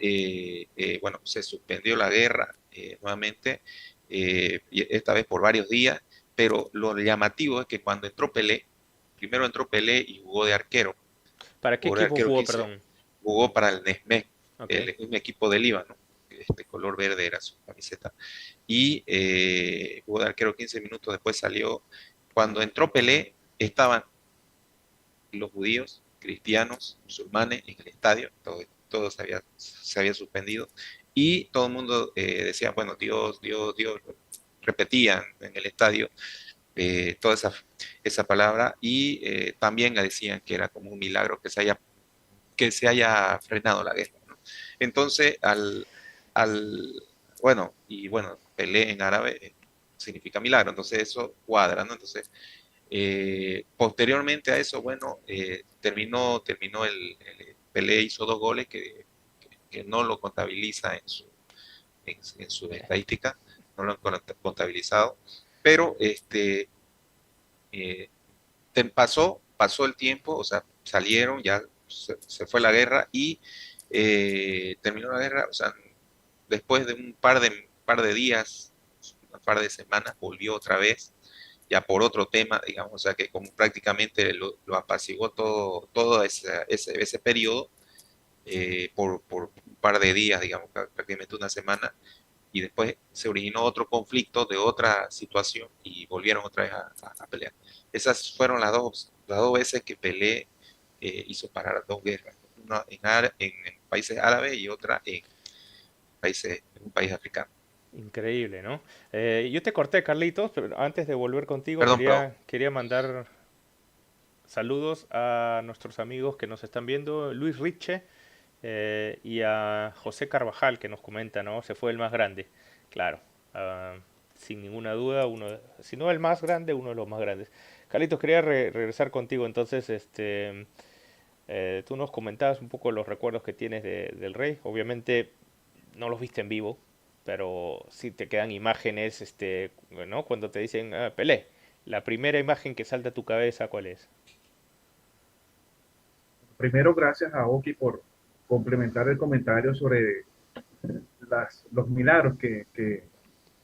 bueno, se suspendió la guerra nuevamente, y esta vez por varios días, pero lo llamativo es que cuando entró Pelé, primero entró Pelé y jugó de arquero, ¿Para qué jugó de equipo arquero jugó, 15, perdón? jugó para el Nesmec, Ok. un equipo de Líbano, este color verde era su camiseta, y jugó de arquero 15 minutos, después salió. Cuando entró Pelé, estaban los judíos, cristianos, musulmanes en el estadio, todo se había suspendido, y todo el mundo decía, bueno, Dios, Dios, Dios, repetían en el estadio toda esa palabra, y también decían que era como un milagro que se haya frenado la guerra, ¿no? Entonces, al, bueno, Pelé en árabe significa milagro, entonces eso cuadra, ¿no? Entonces, posteriormente a eso, bueno, terminó Pelé hizo 2 goles que no lo contabiliza en su estadística, no lo han contabilizado, pero eh, pasó el tiempo, o sea, salieron, ya se fue la guerra y terminó la guerra, o sea, después de un par de días, un par de semanas, volvió otra vez, ya por otro tema, digamos, o sea, que como prácticamente lo apaciguó todo ese periodo por un par de días, digamos, prácticamente una semana, y después se originó otro conflicto de otra situación y volvieron otra vez a pelear. Esas fueron las dos veces que Pelé hizo parar 2 guerras, una en países árabes y otra en un país africano. Increíble, ¿no? Yo te corté, Carlitos, pero antes de volver contigo Perdón, perdón. quería mandar saludos a nuestros amigos que nos están viendo, Luis Riche y a José Carvajal que nos comenta, ¿no? Se fue el más grande, claro, ah, sin ninguna duda, si no el más grande, uno de los más grandes. Carlitos, quería regresar contigo, entonces, tú nos comentabas un poco los recuerdos que tienes del Rey, obviamente no los viste en vivo, pero sí te quedan imágenes, ¿no? Cuando te dicen Pelé, la primera imagen que salta a tu cabeza, ¿cuál es? Primero, gracias a Oki por complementar el comentario sobre los milagros que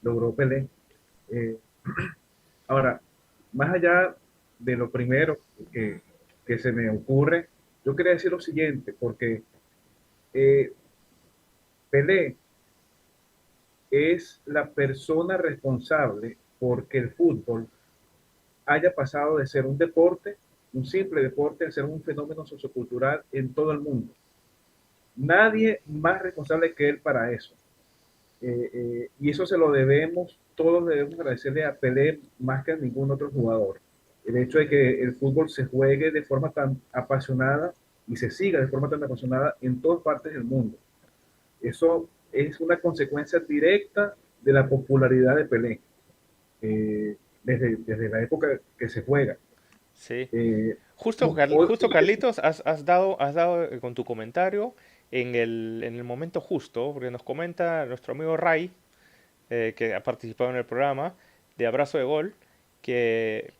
logró Pelé. Eh, Ahora, más allá de lo primero que, que se me ocurre, yo quería decir lo siguiente, porque eh, Pelé es la persona responsable porque el fútbol haya pasado de ser un deporte, un simple deporte, a ser un fenómeno sociocultural en todo el mundo. Nadie más responsable que él para eso. Y eso se lo debemos, todos debemos agradecerle a Pelé más que a ningún otro jugador. El hecho de que el fútbol se juegue de forma tan apasionada y se siga de forma tan apasionada en todas partes del mundo. Eso es una consecuencia directa de la popularidad de Pelé, desde la época que se juega. Sí. Eh, Justo, hoy, justo Carlitos, has dado con tu comentario en el momento justo, porque nos comenta nuestro amigo Ray, que ha participado en el programa de Abrazo de Gol, que,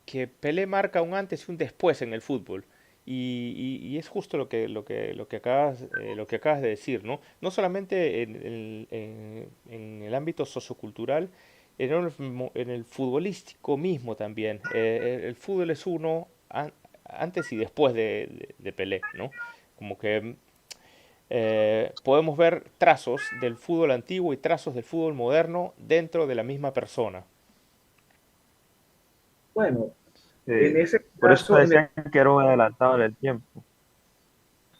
que Pelé marca un antes y un después en el fútbol. Y es justo lo que acabas de decir, ¿no? No solamente en el ámbito sociocultural, en el futbolístico mismo también. El fútbol es uno antes y después de Pelé, ¿no? Como que podemos ver trazos del fútbol antiguo y trazos del fútbol moderno dentro de la misma persona. bueno, en Eh, ese por eso caso, decían que era un adelantado en el tiempo.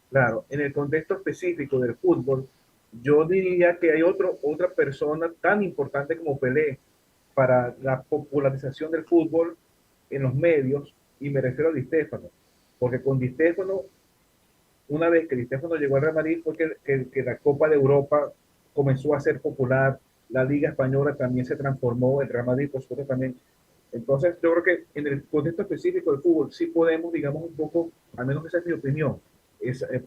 claro, en el contexto específico del fútbol, yo diría que hay otra persona tan importante como Pelé para la popularización del fútbol en los medios, y me refiero a Di Stéfano, porque con Di Stéfano una vez que Di Stéfano llegó al Real Madrid fue que la Copa de Europa comenzó a ser popular, la Liga Española también se transformó, el Real Madrid por supuesto también. Entonces yo creo que en el contexto específico del fútbol sí podemos, digamos, un poco, al menos esa es mi opinión,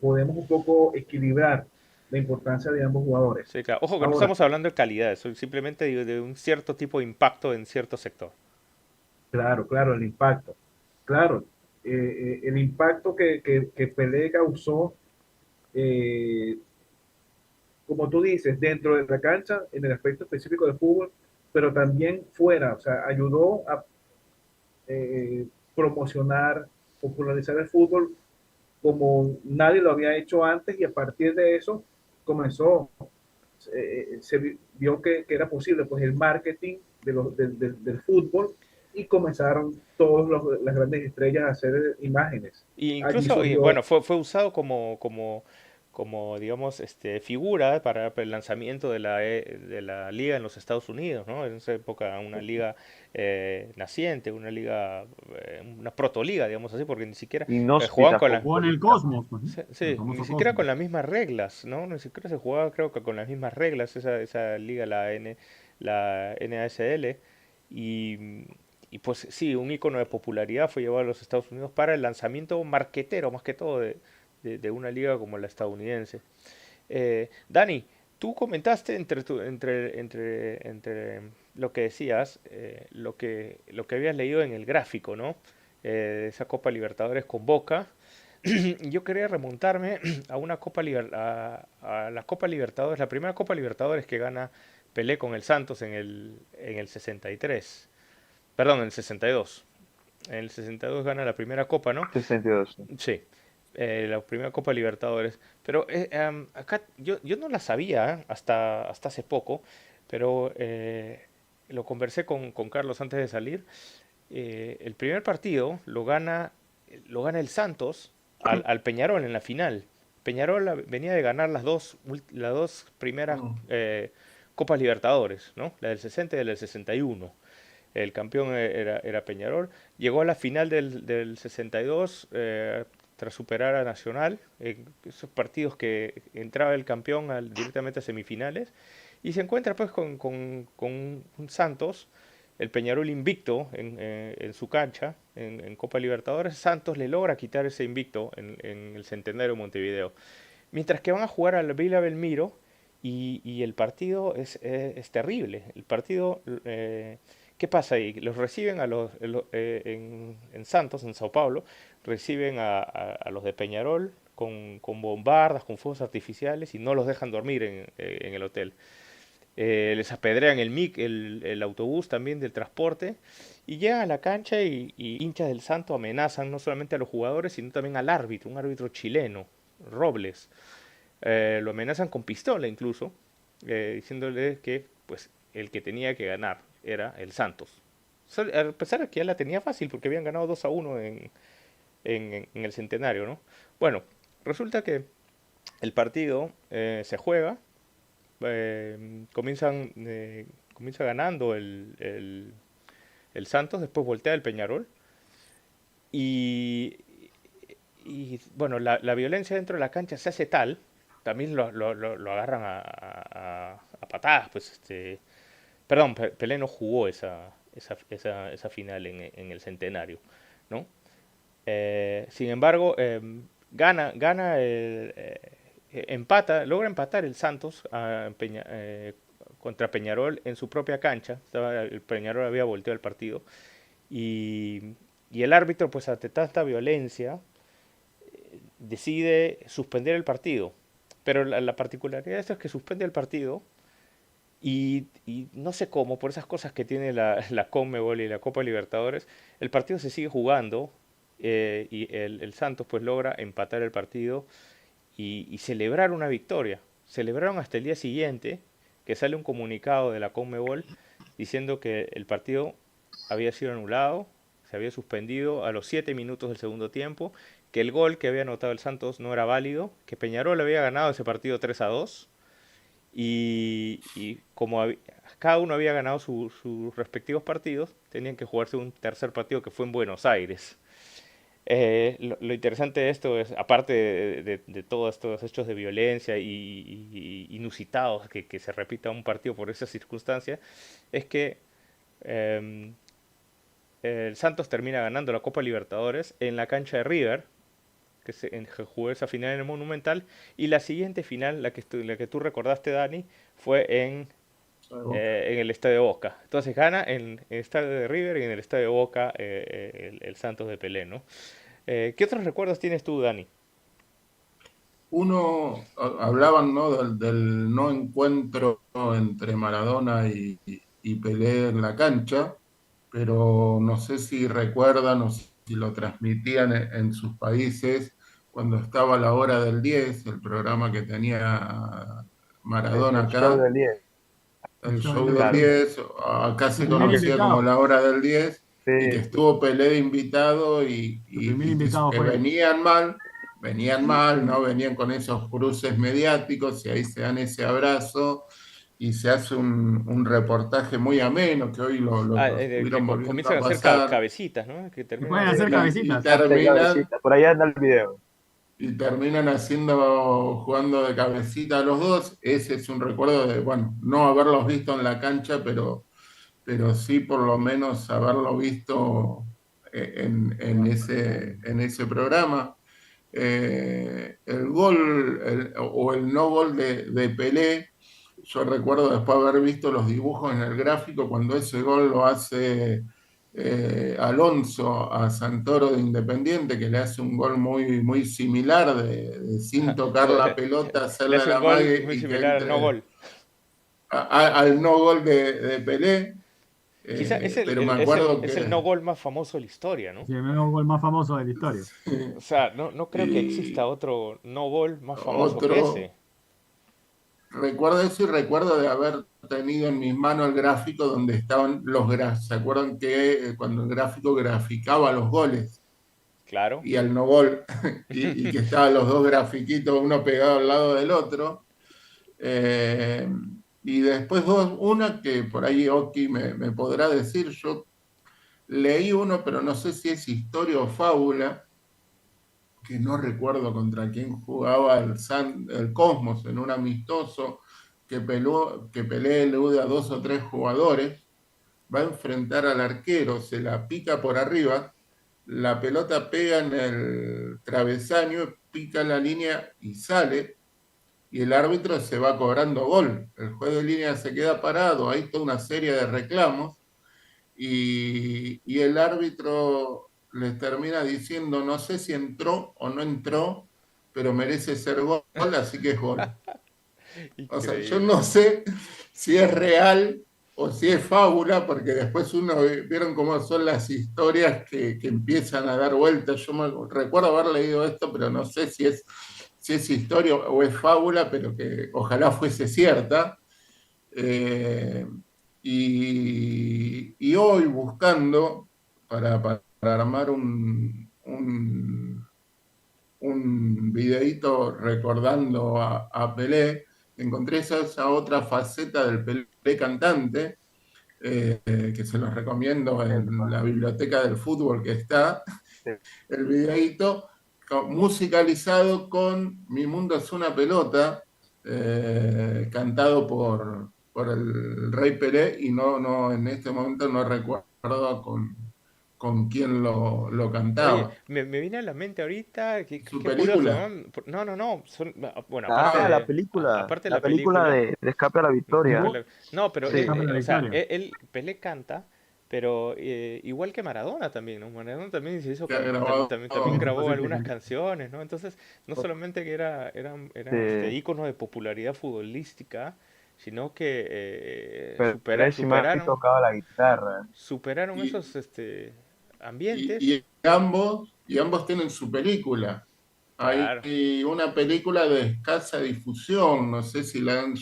podemos un poco equilibrar la importancia de ambos jugadores. Sí, claro. Ojo que no Ahora, estamos hablando de calidad, eso simplemente de un cierto tipo de impacto en cierto sector. claro, claro, el impacto. Claro, el impacto que Pelé causó, eh, como tú dices, dentro de la cancha, en el aspecto específico del fútbol, pero también fuera, o sea, ayudó a promocionar, popularizar el fútbol como nadie lo había hecho antes y a partir de eso comenzó, se vio que era posible pues el marketing del fútbol y comenzaron todas las grandes estrellas a hacer imágenes. Y Allí incluso, y surgió, bueno, fue usado digamos, figura para el lanzamiento de la liga en los Estados Unidos, ¿no? En esa época una liga naciente, una protoliga, digamos así, porque ni siquiera jugaban Inhóspita con la, Jugó en el Cosmos, pues, ¿no? sí, El sí, ni famoso siquiera con Cosmos. las mismas reglas, ¿no? Ni siquiera se jugaba, creo que con las mismas reglas esa liga, la NASL. Y, y pues sí, un icono de popularidad fue llevado a los Estados Unidos para el lanzamiento marquetero, más que todo, de una liga como la estadounidense. Dani, tú comentaste entre lo que decías, lo que habías leído en el gráfico, ¿no? De esa Copa Libertadores con Boca. Yo quería remontarme a a la Copa Libertadores, la primera Copa Libertadores que gana Pelé con el Santos en el 63. Perdón, en el 62. En el 62 gana la primera Copa, ¿no? 62. Sí, la primera Copa Libertadores. Pero acá yo no la sabía hasta hace poco, pero lo conversé con Carlos antes de salir. El primer partido lo gana el Santos al Peñarol en la final. Peñarol venía de ganar las dos primeras Mm. Copas Libertadores, ¿no? La del 60 y la del 61. El campeón era Peñarol. Llegó a la final del 62 tras superar a Nacional. Esos partidos que entraba el campeón directamente a semifinales. Y se encuentra pues con un Santos, el Peñarol invicto en su cancha, en Copa Libertadores. Santos le logra quitar ese invicto en el Centenario de Montevideo. Mientras que van a jugar al Vila Belmiro y el partido es terrible. El partido, ¿qué pasa ahí? Los reciben en Santos, en Sao Paulo, reciben a los de Peñarol con bombardas, con fuegos artificiales y no los dejan dormir en el hotel. Les apedrean el autobús también del transporte y llegan a la cancha y hinchas del Santo amenazan no solamente a los jugadores, sino también al árbitro, un árbitro chileno, Robles. Lo amenazan con pistola incluso, diciéndole que pues el que tenía que ganar era el Santos. A pesar de que ya la tenía fácil porque habían ganado 2-1 en el centenario, ¿no? Bueno, resulta que el partido se juega, comienza ganando el Santos, después voltea el Peñarol y, bueno, la violencia dentro de la cancha se hace tal, también lo agarran a patadas, pues perdón, Pelé no jugó esa final en el centenario, ¿no? Sin embargo, logra empatar el Santos contra Peñarol en su propia cancha. El Peñarol había volteado el partido. Y, y el árbitro, pues ante tanta violencia, decide suspender el partido. Pero la particularidad de esto es que suspende el partido y no sé cómo, por esas cosas que tiene la Conmebol y la Copa Libertadores, el partido se sigue jugando y el Santos pues logra empatar el partido y celebrar una victoria. Celebraron hasta el día siguiente que sale un comunicado de la Conmebol diciendo que el partido había sido anulado, se había suspendido a los 7 minutos del segundo tiempo, que el gol que había anotado el Santos no era válido, que Peñarol había ganado ese partido 3-2 y como cada uno había ganado sus respectivos partidos, tenían que jugarse un tercer partido que fue en Buenos Aires. Lo interesante de esto es, aparte de todos estos hechos de violencia y inusitados que se repita un partido por esa circunstancia, es que em, el Santos termina ganando la Copa Libertadores en la cancha de River, que jugó esa final en el Monumental, y la siguiente final, la que tú recordaste, Dani, fue en el Estadio de Boca. Entonces gana en el Estadio de River y en el Estadio de Boca el Santos de Pelé, ¿no? ¿Qué otros recuerdos tienes tú, Dani? Uno, hablaban, ¿no? del no encuentro entre Maradona y Pelé en la cancha, pero no sé si recuerdan o si lo transmitían en sus países cuando estaba la hora del 10, el programa que tenía Maradona El show acá, del 10. El el show show del del Claro. 10. 10, acá Su se primer conocía como invitado. la hora del 10, y que Sí, estuvo Pelé de invitado Su primer invitado que fue él. venían mal, ¿no? Venían con esos cruces mediáticos y ahí se dan ese abrazo y se hace un reportaje muy ameno que hoy lo estuvieron volviendo Comienzan a a hacer pasar cabecitas, ¿no? Que Se terminan pueden sí, hacer haciendo... y cabecitas. hace terminan cabecita. Por allá anda el video. y terminan haciendo, jugando de cabecita los dos. Ese es un recuerdo de, bueno, no haberlos visto en la cancha, pero sí por lo menos haberlo visto en ese programa. El gol o el no gol de Pelé, yo recuerdo después haber visto los dibujos en el gráfico cuando ese gol lo hace Alonso a Santoro de Independiente, que le hace un gol muy similar de sin tocar la pelota, Le hacerle a hace un la gol mague muy y que similar al no entre gol. al no gol de Pelé. Quizá Pero me acuerdo es el que no gol más famoso de la historia, ¿no? Sí, el gol más famoso de la historia. O sea, no creo que exista y otro no gol más famoso que otro, ese. recuerdo eso y recuerdo de haber tenido en mis manos el gráfico donde estaban los gráficos. ¿Se acuerdan que cuando el gráfico graficaba los goles Claro. y el no gol y que estaban los dos grafiquitos uno pegado al lado del otro? Eh, y después una que por ahí Oki me podrá decir, yo leí uno, pero no sé si es historia o fábula, que no recuerdo contra quién jugaba el Cosmos en un amistoso, que Pelé elude a dos o tres jugadores, va a enfrentar al arquero, se la pica por arriba, la pelota pega en el travesaño, pica la línea y sale, y el árbitro se va cobrando gol. El juez de línea se queda parado, hay toda una serie de reclamos, y el árbitro les termina diciendo, no sé si entró o no entró, pero merece ser gol, así que es gol. O sea, yo Increíble. no sé si es real o si es fábula, porque después uno vieron cómo son las historias que empiezan a dar vueltas. Yo recuerdo haber leído esto, pero no sé si es historia o es fábula, pero que ojalá fuese cierta. Eh, y hoy buscando para armar un videíto recordando a Pelé, encontré esa otra faceta del Pelé cantante, que se los recomiendo en la biblioteca del fútbol que está, el videíto musicalizado con Mi mundo es una pelota, cantado por el Rey Pelé, y no, en este momento no recuerdo con quién lo Oye, cantaba. me viene a la mente ahorita, Su qué curioso, película. ¿no? No, bueno, Ah, aparte de la la película película, de Escape a la Escape Victoria. ¿Cómo? la- No, pero, Sí, Escape la o sea, victoria. Pelé canta, pero igual que Maradona también, ¿no? Maradona también se hizo Que ha grabado. también Sí, grabó pues este algunas cantó. canciones, ¿no? Entonces, no solamente que eran sí, íconos de popularidad futbolística, sino que pero él sí más tocaba la guitarra. superaron Y, esos ambientes. y ambos tienen su película. Hay Claro. una película de escasa difusión, no sé si la han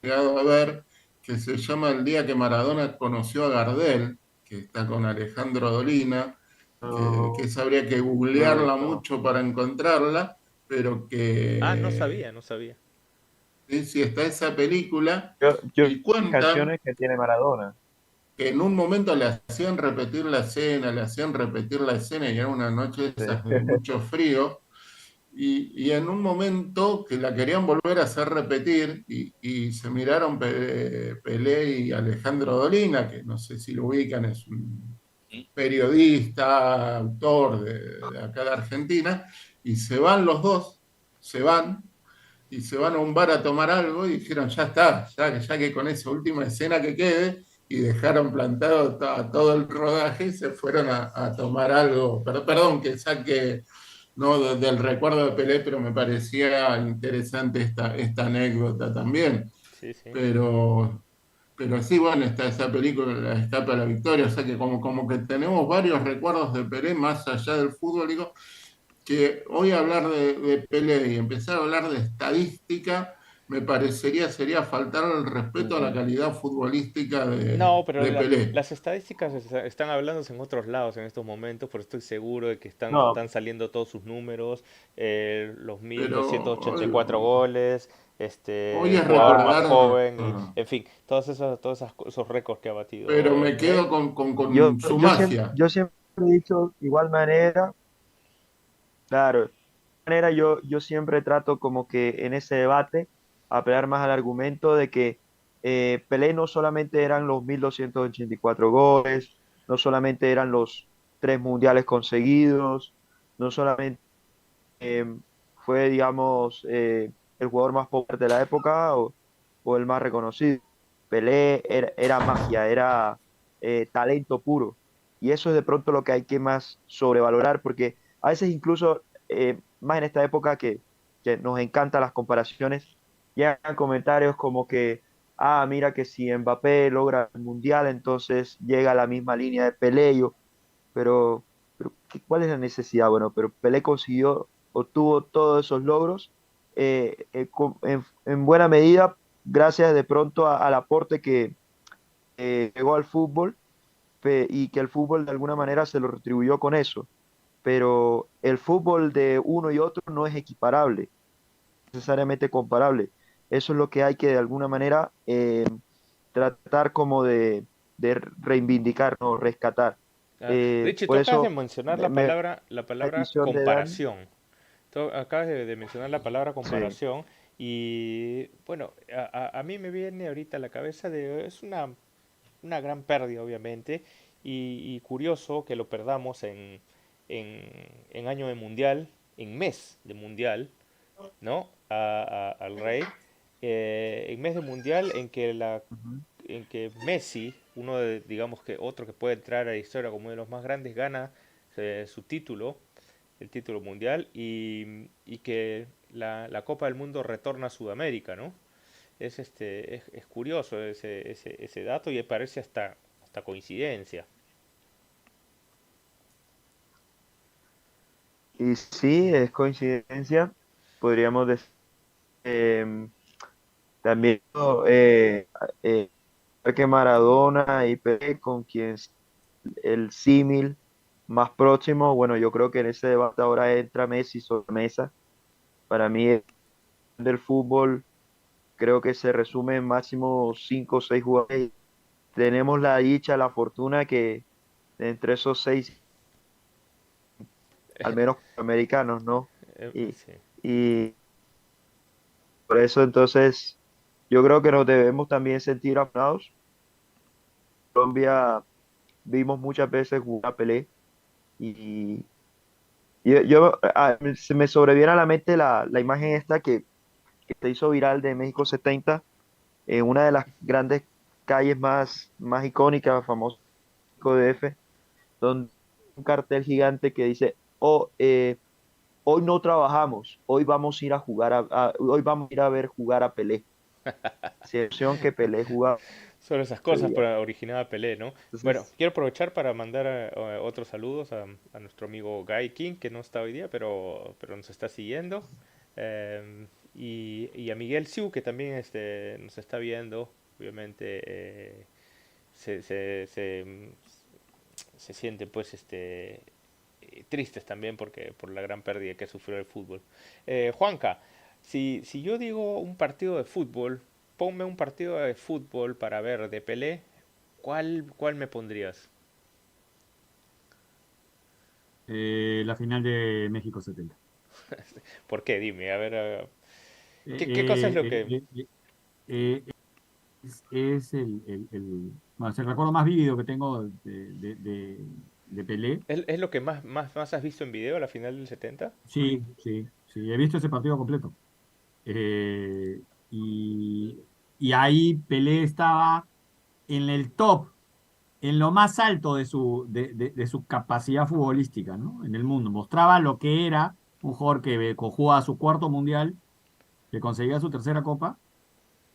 llegado a ver, que se llama El día que Maradona conoció a Gardel, que está con Alejandro Dolina, que No, esa habría que no lo he googlearla visto. mucho para encontrarla, pero Ah, que no sabía. sí, sí está esa película Yo y las cuentan. canciones que tiene Maradona. que en un momento le hacían repetir la escena, le hacían repetir la escena y era una noche de Sí. esas de mucho frío. Y en un momento que la querían volver a hacer repetir y se miraron Pelé y Alejandro Dolina, que no sé si lo ubican, es un periodista, autor de acá de Argentina, y se van los dos, se van, y se van a un bar a tomar algo y dijeron, ya está, ya que con esa última escena que quede, y dejaron plantado todo el rodaje y se fueron a tomar algo. Perdón que saque no del recuerdo de Pelé, pero me parecía interesante esta anécdota también. Sí, sí. Pero, pero sí, bueno, está esa película, La Escapa a la Victoria, o sea que como que tenemos varios recuerdos de Pelé más allá del fútbol, digo, que hoy hablar de Pelé y empezar a hablar de estadística, me parecería sería faltar el respeto a la calidad futbolística No, pero de Pelé. las estadísticas están hablándose en otros lados en estos momentos, pero estoy seguro de que No, están saliendo todos sus números, los Pero 1284 goles, hoy el es jugador más recordar, joven, y, en fin, esos récords que ha pero batido me Pelé. quedo con su magia. yo siempre he dicho, de igual manera, claro, de igual manera yo siempre trato como que en ese debate apelar más al argumento de que Pelé no solamente eran los 1284 goles, no solamente eran los 3 mundiales conseguidos, no solamente eh, fue, digamos, el jugador más popular de la época o el más reconocido. Pelé era magia, era talento puro. Y eso es de pronto lo que hay que más sobrevalorar, porque a veces incluso, más en esta época que nos encantan las comparaciones, llegan comentarios como que, ah, mira que si Mbappé logra el mundial, entonces llega a la misma línea de Pelé, pero, ¿cuál es la necesidad? Bueno, pero Pelé obtuvo todos esos logros en buena medida gracias de pronto al aporte que llegó al fútbol y que el fútbol de alguna manera se lo retribuyó con eso. Pero el fútbol de uno y otro no es equiparable, necesariamente comparable. Eso es lo que hay que de alguna manera tratar como de reivindicar, ¿no? Rescatar. Richie, tú Por acabas de eso mencionar la la palabra decisión de Dani, comparación. Tú acabas de mencionar la palabra sí. comparación y bueno, a mí me viene ahorita a la cabeza es una gran pérdida, obviamente, y curioso que lo perdamos en año de mundial, en mes de mundial, ¿no? Al Rey, en mes de mundial Ujú. en que Messi, uno de, digamos que otro que puede entrar a la historia como uno de los más grandes, gana su título, el título mundial, y que la Copa del Mundo retorna a Sudamérica, ¿no? Es curioso ese dato y parece hasta coincidencia. Y sí, es coincidencia, podríamos decir. em, También eh, que Maradona y Pelé, con quien el símil más próximo, bueno, yo creo que en ese debate ahora entra Messi sobre la mesa. Para mí, el del fútbol creo que se resume en máximo 5 o 6 jugadores. Tenemos la dicha, la fortuna que entre esos 6, al menos americanos, ¿no? Y, Sí. y por eso entonces yo creo que nos debemos también sentir afortunados. Colombia vimos muchas veces jugar a Pelé y se me sobreviene a la mente la imagen esta que se hizo viral de México 70 en una de las grandes calles más icónicas, famosas de DF, donde un cartel gigante que dice, oh, hoy no trabajamos, hoy vamos a ir a jugar hoy vamos a ir a ver jugar a Pelé. Situación que Pelé jugaba Sobre esas ese cosas día. para originar a Pelé, ¿no? Bueno, Entonces, quiero aprovechar para mandar otros saludos a nuestro amigo Guy King, que no está hoy día, pero nos está siguiendo. Y a Miguel Siu, que también nos está viendo. Obviamente se, se, se, se sienten pues tristes también por la gran pérdida que sufrió el fútbol. Juanca, si yo digo un partido de fútbol, ponme un partido de fútbol para ver de Pelé ¿Cuál me pondrías? La final de México 70. ¿Por qué? Dime, a ver, ¿qué cosa es Eh, lo eh, que... eh, eh, eh, es bueno, es el recuerdo más vívido que tengo de Pelé. ¿Es lo que más has visto en video, la final del 70? Sí, sí, sí, he visto ese partido completo. Eh, y, y ahí Pelé estaba en el top, en lo más alto de su capacidad futbolística, ¿no? En el mundo. Mostraba lo que era un jugador que jugaba su cuarto mundial, que conseguía su tercera copa,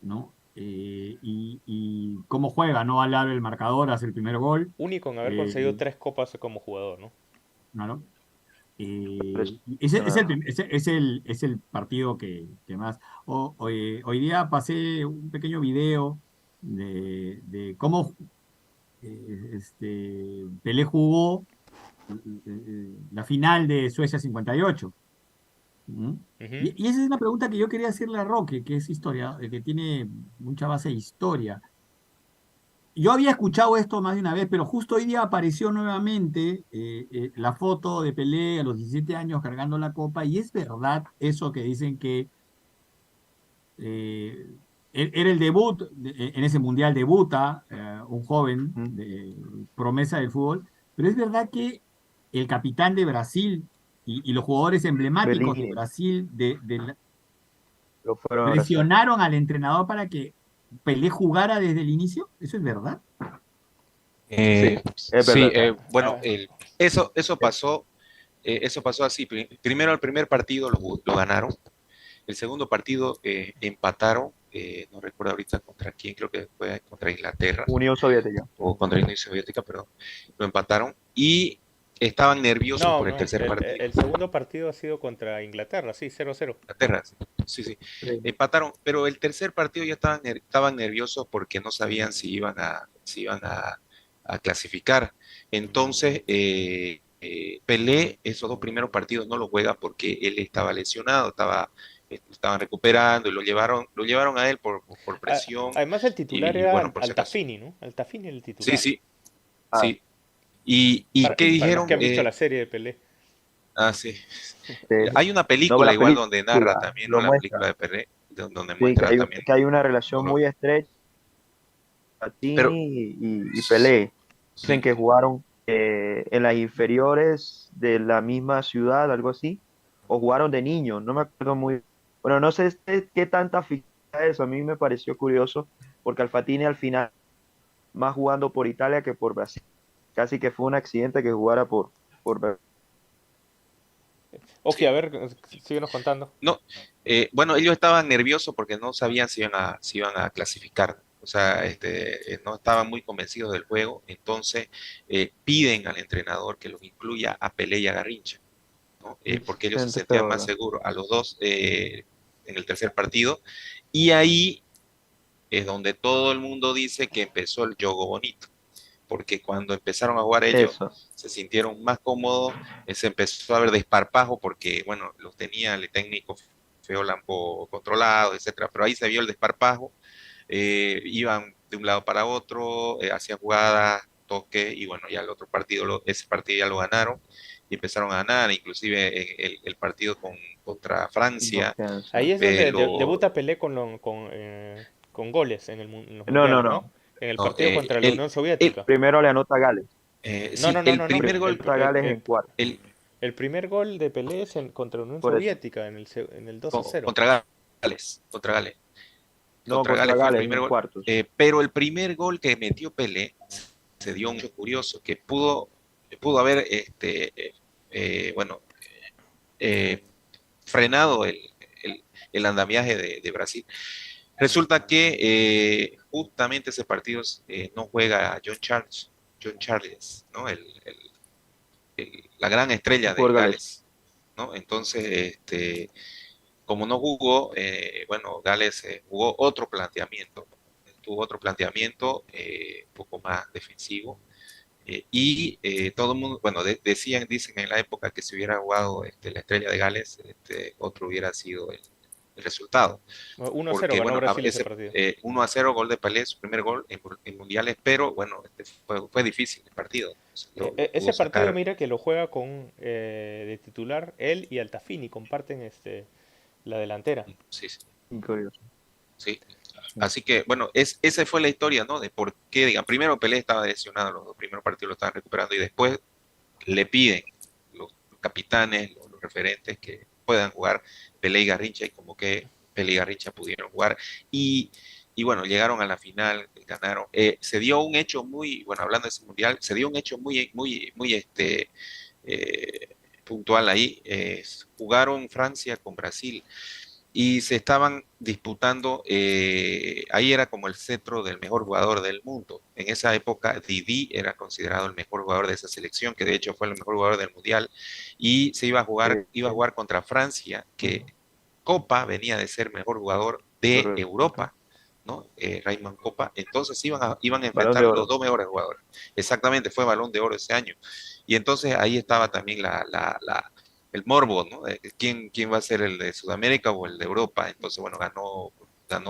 ¿no? Y cómo juega, ¿no? Al lado el marcador, hace el primer gol. Único en haber eh, conseguido 3 copas como jugador, ¿no? ¿no? Impresionante, Ese la verdad. es el partido que más. Hoy día pasé un pequeño video de cómo Pelé jugó la final de Suecia 58. ¿Mm? Ujú. Y esa es una pregunta que yo quería hacerle a Roque, que es historia, que tiene mucha base de historia. Yo había escuchado esto más de una vez, pero justo hoy día apareció nuevamente la foto de Pelé a los 17 años cargando la copa, y es verdad eso que dicen que eh, era el debut, en ese mundial debuta un joven Ujú. de promesa del fútbol, pero es verdad que el capitán de Brasil y los jugadores emblemáticos de Bellini Brasil lo fueron a abrazar. presionaron al entrenador para que Pelé jugara desde el inicio. ¿Eso es verdad? Sí, es Sí, verdad. bueno, Ah, eso pasó así. Primero el primer partido lo ganaron, el segundo partido empataron, no recuerdo ahorita contra quién, creo que fue contra Inglaterra Unión Soviética. o contra la Unión Soviética, perdón, lo empataron y estaban nerviosos no, por el no, tercer partido. el segundo partido ha sido contra Inglaterra, sí, 0-0. Inglaterra, sí, sí, Sí. empataron, pero el tercer partido ya estaban nerviosos porque no sabían si iban a clasificar. Entonces, Pelé, esos 2 primeros partidos no los juega porque él estaba lesionado, estaban recuperando y lo llevaron a él por presión Además el titular y era bueno, por si acaso. Altafini, ¿no? Altafini era el Sí, titular. sí, Ah, sí. ¿Y qué Para los que dijeron? han visto la serie de Pelé. Sí. sí. Hay una No, pero película la igual donde narra película también, ¿no? lo La muestra. película de Pelé, donde Sí, muestra también. que hay una relación Bueno, muy estrecha pero Platini y Pelé. Dicen sí, que jugaron en las inferiores de la misma ciudad, algo así, o jugaron de niños, no me acuerdo muy. Bueno, no sé qué tanta ficción es eso, a mí me pareció curioso, porque Alfatini al final, más jugando por Italia que por Brasil, casi que fue un accidente que jugara por Brasil. Oki, a ver, síguenos contando. no, bueno, ellos estaban nerviosos porque no sabían si iban a clasificar. O sea, no estaban muy convencidos del juego. Entonces, piden al entrenador que los incluya a Pelé y a Garrincha, ¿no? Porque ellos se Gente sentían feo, más ¿verdad? seguros a los dos en el tercer partido. Y ahí es donde todo el mundo dice que empezó el juego bonito, porque cuando empezaron a jugar ellos Eso. se sintieron más cómodos, se empezó a ver desparpajo porque, bueno, los tenía el técnico Feolampo controlado, etcétera, pero ahí se vio el desparpajo, iban de un lado para otro, hacían jugadas, toque, y bueno, ya el otro partido, ese partido ya lo ganaron y empezaron a ganar, inclusive el partido contra En Francia, Ahí confianza. es donde lo, debuta Pelé con goles en los No, no, mundiales, ¿no? no. En el no, partido contra la Unión el, Soviética. Primero le anota Gales. No, sí, no, no, el no, no. primer gol, Anota Gales en cuarto. el, El primer gol de Pelé es contra la Unión Por eso. Soviética en el 2-0. contra Gales, No, contra contra Gales fue el Gales primer en gol, cuartos. pero el primer gol que metió Pelé se dio un hecho curioso que pudo haber, bueno, eh, frenado el andamiaje de Brasil. Resulta que justamente ese partido no juega John Charles, ¿no? La gran estrella del Por Gales. Gales, ¿no? Entonces, como no jugó, bueno, Gales jugó otro planteamiento, tuvo otro planteamiento un poco más defensivo. Y todo el mundo, bueno, dicen en la época que si hubiera jugado la estrella de Gales, otro hubiera sido el resultado. 1-0 Porque, ganó bueno, Brasil ese partido. 1-0, gol de Pelé, su primer gol en mundiales, pero bueno, fue difícil el partido. Lo pudo Ese partido, sacar. mira que lo juega con de titular él y Altafini, comparten la delantera. Sí, sí, Curioso. sí. Así que, bueno, esa fue la historia, ¿no? De por qué, digan, primero Pelé estaba lesionado, los dos primeros partidos lo estaban recuperando y después le piden los capitanes, los referentes que puedan jugar Pelé y Garrincha y como que Pelé y Garrincha pudieron jugar y, y bueno, llegaron a la final, ganaron. Se dio un hecho muy, bueno, hablando de ese mundial, se dio un hecho muy puntual ahí. Jugaron Francia con Brasil y se estaban disputando, ahí era como el cetro del mejor jugador del mundo. En esa época Didi era considerado el mejor jugador de esa selección, que de hecho fue el mejor jugador del mundial, y se iba a jugar contra Francia, que Copa venía de ser mejor jugador de Correcto. Europa, ¿no? Raymond Copa. Entonces iban a Balón de enfrentar los oro. dos mejores jugadores. Exactamente, fue Balón de Oro ese año. Y entonces ahí estaba también el morbo, ¿no? De quién va a ser el de Sudamérica o el de Europa. Entonces, bueno, ganó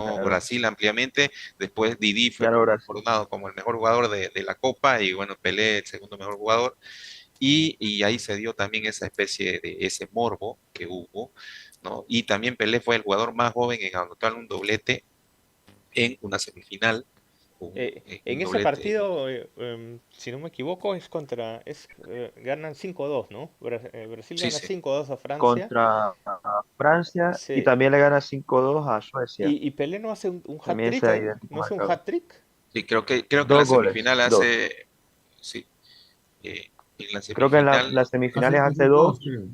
Claro. Brasil ampliamente. Después Didi fue Ganó Brasil. coronado como el mejor jugador de la Copa y bueno, Pelé el segundo mejor jugador. Y ahí se dio también esa especie de ese morbo que hubo, ¿no? Y también Pelé fue el jugador más joven en anotar un doblete en una semifinal, en En un ese doblete. partido, si no me equivoco, ganan 5-2, ¿no? Brasil Sí, gana sí, 5-2 a Francia. Contra Francia y Sí, también le gana 5-2 a Suecia. y Pelé no hace un También hat-trick se ahí, identificó no hace un marcador. hat-trick. sí, creo que la Dos goles, semifinal dos. hace, sí, en la Creo que en semifinal, las semifinales Hace hace dos, dos creo.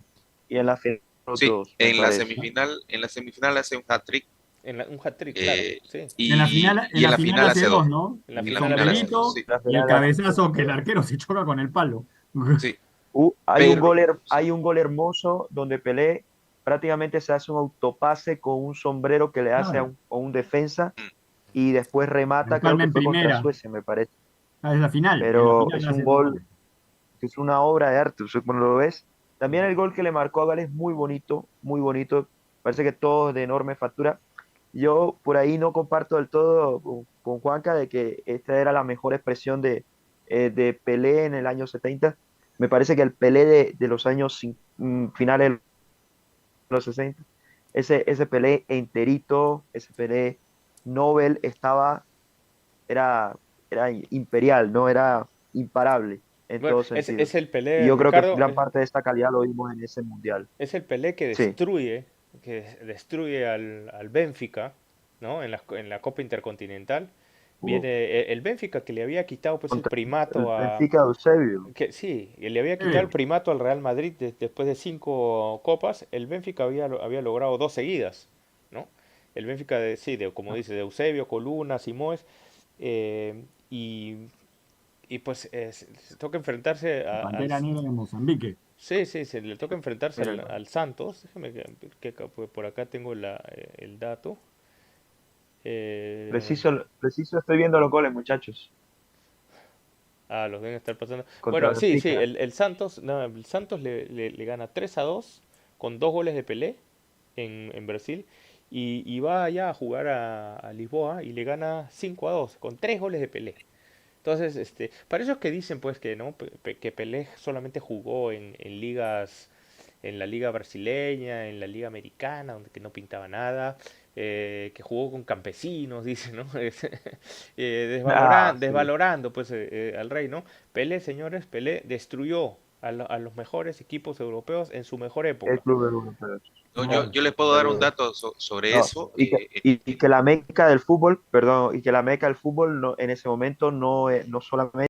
y en la final sí, dos, me parece. en la semifinal hace un hat-trick, Un hat-trick, claro, eh, sí. En y en la la final final hace hace dos, dos, ¿no? En la en El la final final hace hace dos, dos. sombrerito sí, La y el final hace cabezazo que el arquero se choca con el palo. sí, Hay un pero, gol, sí, hay un gol hermoso donde Pelé prácticamente se hace un autopase con un sombrero que le hace Claro, a un defensa mm, y después el remata, creo Palma que en fue contra primera. Suecia, me parece. Ah, es la final, y en la Pero final es un hace dos gol goles. que es una obra de arte, usted cuando lo ves. También el gol que le marcó a Gales es muy bonito, muy bonito. Parece que todo es de enorme factura. Yo por ahí no comparto del todo con Juanca de que esta era la mejor expresión de Pelé en el año 70. Me parece que el Pelé de los años finales de los 60, ese Pelé enterito, ese Pelé Nobel era, era imperial, ¿no? Era imparable en Bueno, todo es sentido. el Y Pelé, yo creo que Ricardo, gran parte de esta calidad lo vimos en ese mundial. es el Pelé Sí, que destruye al Benfica, ¿no? En la Copa Intercontinental. uh, Viene el Benfica que le había quitado pues el contra el primato a, Benfica de Eusebio. que sí, le había quitado el Sí, primato al Real Madrid después de 5 copas. El Benfica había logrado 2 seguidas, ¿no? El Benfica sí, como dice, de Eusebio, Coluna, Simões, eh, y, y pues se toca enfrentarse la al, Pantera Negra de Mozambique. sí, sí, se le toca enfrentarse Era al Santos. Déjame pues, por acá tengo el dato. Eh, Preciso estoy viendo los goles, muchachos, los deben estar pasando. contra Bueno, sí, sí, Benfica. el Santos, no, el Santos le gana 3-2 con 2 goles de Pelé en Brasil y va allá a jugar a Lisboa y le gana 5-2 con 3 goles de Pelé. Entonces, para esos que dicen pues que no, que Pelé solamente jugó en ligas, en la liga brasileña, en la liga americana, donde que no pintaba nada, que jugó con campesinos, dice, ¿no? Ah, sí, Desvalorando pues al rey, ¿no? Pelé, señores, Pelé destruyó a los mejores equipos europeos en su mejor el época. club de uno, pero no, claro, yo les puedo dar un pero dato sobre no, eso. y que la meca del fútbol, perdón, y que la meca del fútbol no, en ese momento no solamente